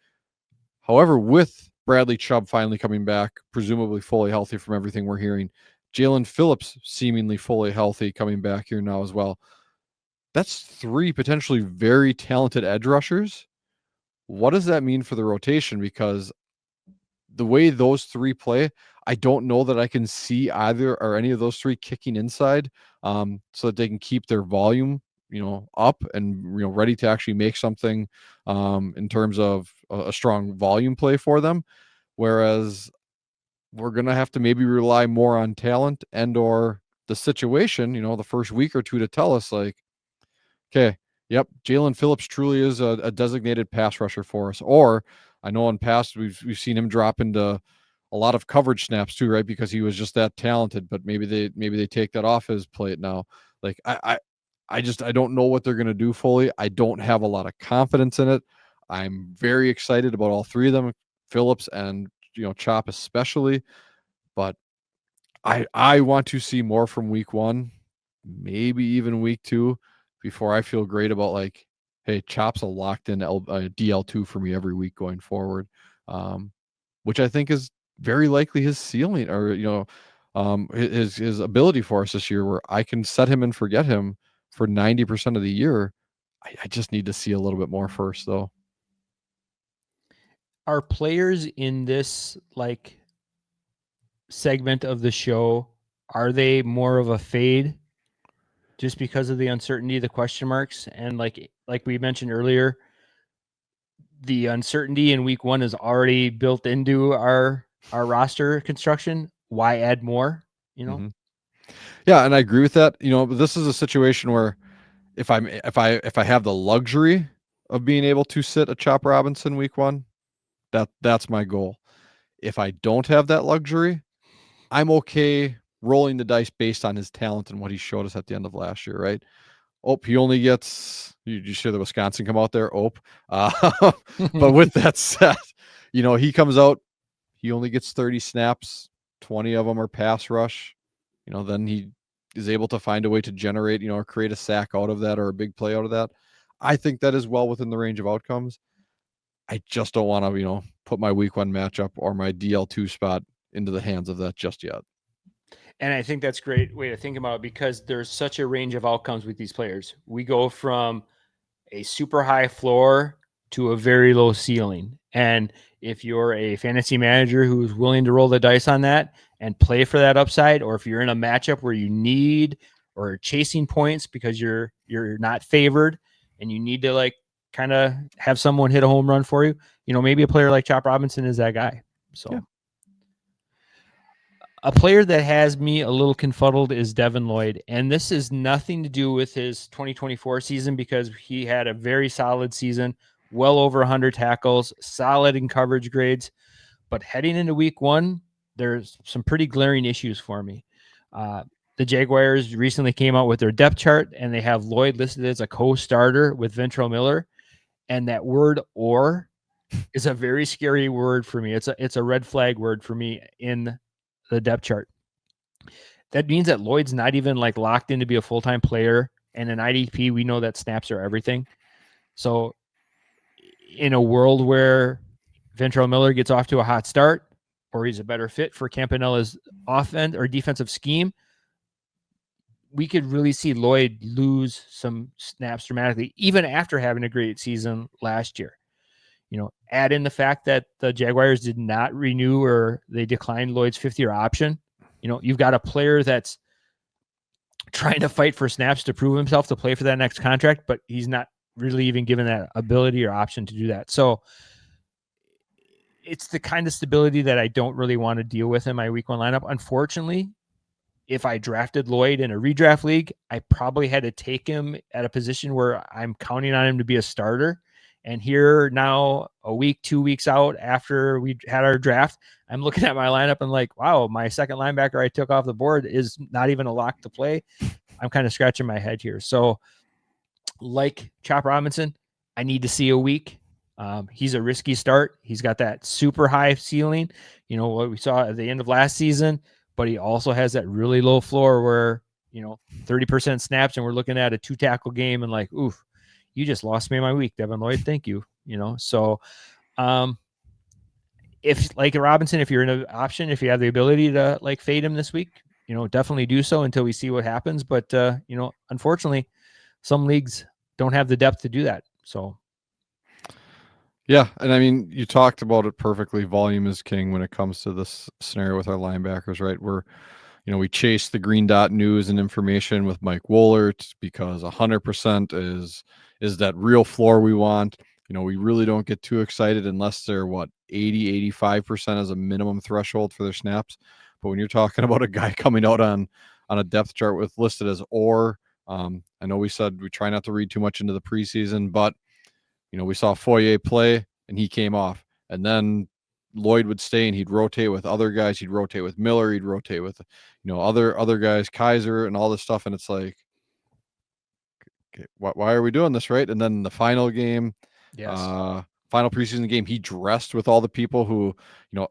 [SPEAKER 3] However, with Bradley Chubb finally coming back, presumably fully healthy from everything we're hearing, Jalen Phillips seemingly fully healthy coming back here now as well. That's three potentially very talented edge rushers. What does that mean for the rotation? Because the way those three play, I don't know that I can see either or any of those three kicking inside so that they can keep their volume, up and, ready to actually make something in terms of a strong volume play for them. Whereas we're going to have to maybe rely more on talent and or the situation, the first week or two to tell us like, okay, yep, Jalen Phillips truly is a designated pass rusher for us. Or I know in past we've seen him drop into a lot of coverage snaps too, right? Because he was just that talented. But maybe they take that off his plate now. Like I don't know what they're gonna do fully. I don't have a lot of confidence in it. I'm very excited about all three of them, Phillips and Chop especially. But I want to see more from week one, maybe even week two, before I feel great about like, hey, Chop's a locked in DL2 for me every week going forward, which I think is very likely his ceiling or, his ability for us this year where I can set him and forget him for 90% of the year. I just need to see a little bit more first though.
[SPEAKER 1] Are players in this like segment of the show, are they more of a fade just because of the uncertainty, the question marks, and like we mentioned earlier, the uncertainty in week one is already built into our roster construction? Why add more?
[SPEAKER 3] Mm-hmm. Yeah, and I agree with that. But this is a situation where if I have the luxury of being able to sit a Chop Robinson week one, that's my goal. If I don't have that luxury, I'm okay rolling the dice based on his talent and what he showed us at the end of last year, right? He only gets, you see the Wisconsin come out there, but with that said, he comes out, he only gets 30 snaps, 20 of them are pass rush. Then he is able to find a way to generate, or create a sack out of that or a big play out of that. I think that is well within the range of outcomes. I just don't want to, put my week one matchup or my DL2 spot into the hands of that just yet.
[SPEAKER 1] And I think that's a great way to think about it because there's such a range of outcomes with these players. We go from a super high floor to a very low ceiling. And if you're a fantasy manager who's willing to roll the dice on that and play for that upside, or if you're in a matchup where you need or chasing points because you're not favored and you need to like kind of have someone hit a home run for you, maybe a player like Chop Robinson is that guy. So yeah. A player that has me a little confuddled is Devin Lloyd. And this is nothing to do with his 2024 season because he had a very solid season, well over 100 tackles, solid in coverage grades. But heading into week one, there's some pretty glaring issues for me. The Jaguars recently came out with their depth chart, and they have Lloyd listed as a co-starter with Ventrell Miller. And that word "or" is a very scary word for me. It's a red flag word for me in the depth chart. That means that Lloyd's not even like locked in to be a full-time player. And in IDP, we know that snaps are everything. So in a world where Ventrell Miller gets off to a hot start, or he's a better fit for Campanella's offense or defensive scheme, we could really see Lloyd lose some snaps dramatically, even after having a great season last year. Add in the fact that the Jaguars did not renew or they declined Lloyd's 5th-year option. You've got a player that's trying to fight for snaps to prove himself to play for that next contract, but he's not really even given that ability or option to do that. So it's the kind of stability that I don't really want to deal with in my week 1 lineup. Unfortunately, if I drafted Lloyd in a redraft league, I probably had to take him at a position where I'm counting on him to be a starter. And here now, a week, 2 weeks out after we had our draft, I'm looking at my lineup and like, wow, my second linebacker I took off the board is not even a lock to play. I'm kind of scratching my head here. So like Chop Robinson, I need to see a week. He's a risky start. He's got that super high ceiling, what we saw at the end of last season, but he also has that really low floor where, 30% snaps and we're looking at a 2-tackle game and like, oof, you just lost me my week, Devin Lloyd. Thank you. So if like Robinson, if you're in an option, if you have the ability to like fade him this week, definitely do so until we see what happens. But, unfortunately, some leagues don't have the depth to do that. So.
[SPEAKER 3] Yeah. And I mean, you talked about it perfectly. Volume is king when it comes to this scenario with our linebackers, right? We chase the green dot news and information with Mike Wohlert because 100% is that real floor we want. We really don't get too excited unless they're 80, 85% as a minimum threshold for their snaps. But when you're talking about a guy coming out on a depth chart with listed as I know we said we try not to read too much into the preseason, but we saw Foye play and he came off, and then Lloyd would stay and he'd rotate with other guys. He'd rotate with Miller. He'd rotate with, other guys, Kaiser and all this stuff. And it's like, okay, why are we doing this, right? And then the final game,
[SPEAKER 1] Yes.
[SPEAKER 3] Final preseason game, he dressed with all the people who,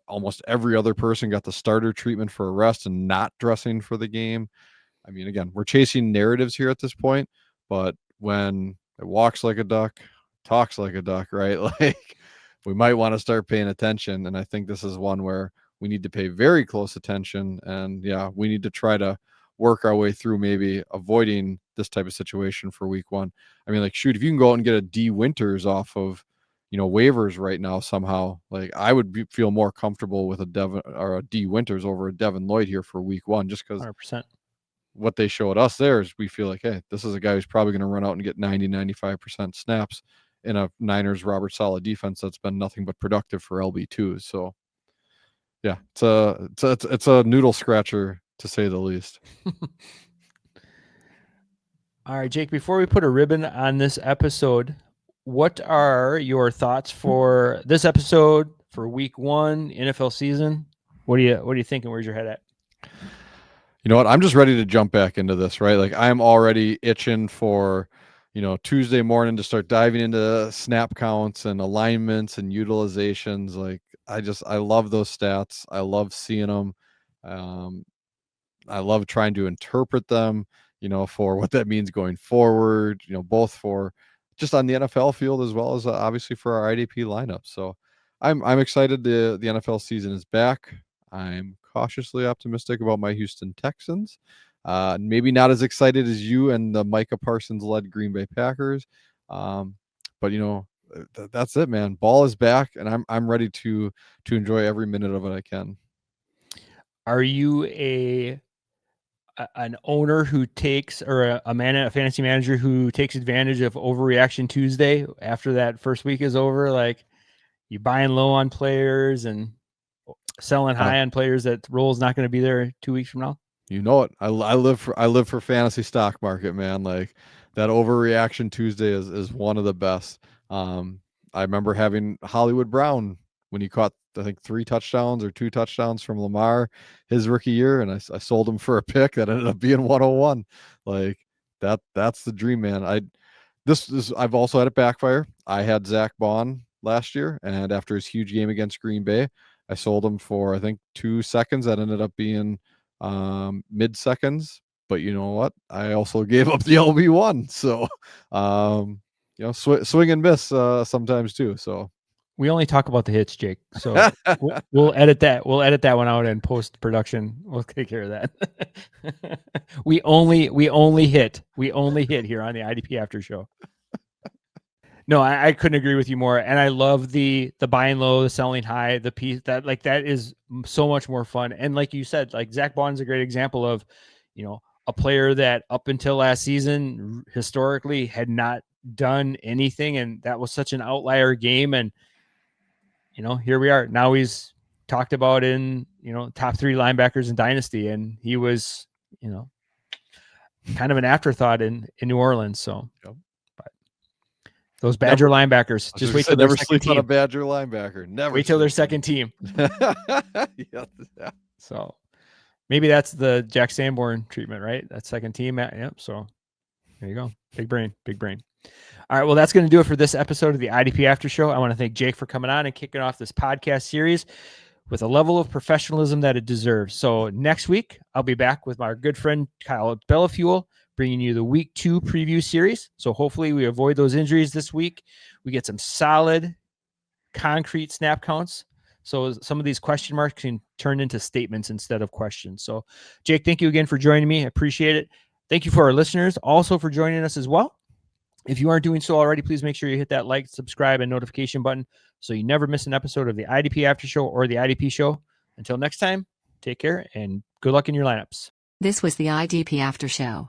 [SPEAKER 3] almost every other person got the starter treatment for a rest and not dressing for the game. I mean, again, we're chasing narratives here at this point, but when it walks like a duck, talks like a duck, right? Like, we might want to start paying attention. And I think this is one where we need to pay very close attention. And yeah, we need to try to work our way through maybe avoiding this type of situation for week 1. I mean, like, shoot, if you can go out and get a D Winters off of, waivers right now somehow, like I would feel more comfortable with a Devin or a D Winters over a Devin Lloyd here for week 1, just because
[SPEAKER 1] 100%.
[SPEAKER 3] What they showed us there is we feel like, hey, this is a guy who's probably going to run out and get 90, 95% snaps in a Niners Robert Saleh defense that's been nothing but productive for LB2. So yeah, it's a noodle scratcher to say the least.
[SPEAKER 1] All right, Jake, before we put a ribbon on this episode, what are your thoughts for this episode for week 1 NFL season? What are you thinking? Where's your head at?
[SPEAKER 3] You know what? I'm just ready to jump back into this, right? Like, I'm already itching for, Tuesday morning to start diving into snap counts and alignments and utilizations. Like, I love those stats. I love seeing them. I love trying to interpret them, for what that means going forward, both for just on the NFL field as well as obviously for our IDP lineup. So I'm excited the NFL season is back. I'm cautiously optimistic about my Houston Texans. Maybe not as excited as you and the Micah Parsons led Green Bay Packers. But that's it, man. Ball is back, and I'm ready to enjoy every minute of it I can.
[SPEAKER 1] Are you an owner who takes, or a fantasy manager who takes advantage of overreaction Tuesday after that first week is over? Like, you buying low on players and selling high on players that role's not going to be there 2 weeks from now?
[SPEAKER 3] You know it. I live for fantasy stock market, man. Like, that overreaction Tuesday is one of the best. I remember having Hollywood Brown when he caught, I think, 3 touchdowns or 2 touchdowns from Lamar his rookie year, and I sold him for a pick that ended up being 101. Like, that's the dream, man. I've also had it backfire. I had Zach Bond last year, and after his huge game against Green Bay, I sold him for, I think, 2 seconds. That ended up being mid seconds. But you know what? I also gave up the LB1. So, swing and miss sometimes too. So
[SPEAKER 1] We only talk about the hits, Jake. So we'll edit that. We'll edit that one out in post production. We'll take care of that. we only hit here on the IDP After Show. No, I couldn't agree with you more. And I love the buying low, the selling high, the piece that is so much more fun. And like you said, like Zach Bond's a great example of, a player that up until last season historically had not done anything. And that was such an outlier game. And, here we are. Now he's talked about in, top 3 linebackers in Dynasty. And he was, kind of an afterthought in New Orleans. So, but those Badger linebackers, just wait till
[SPEAKER 3] never sleep on a Badger linebacker. Never
[SPEAKER 1] wait till their second team.
[SPEAKER 3] Yeah.
[SPEAKER 1] So maybe that's the Jack Sanborn treatment, right? That second team. Yep. So there you go. Big brain. All right. Well, that's going to do it for this episode of the IDP After Show. I want to thank Jake for coming on and kicking off this podcast series with a level of professionalism that it deserves. So next week, I'll be back with my good friend Kyle Bellafuel, bringing you the week 2 preview series. So hopefully we avoid those injuries this week. We get some solid, concrete snap counts. So some of these question marks can turn into statements instead of questions. So Jake, thank you again for joining me. I appreciate it. Thank you for our listeners also for joining us as well. If you aren't doing so already, please make sure you hit that like, subscribe, and notification button so you never miss an episode of the IDP After Show or the IDP Show. Until next time, take care and good luck in your lineups.
[SPEAKER 2] This was the IDP After Show.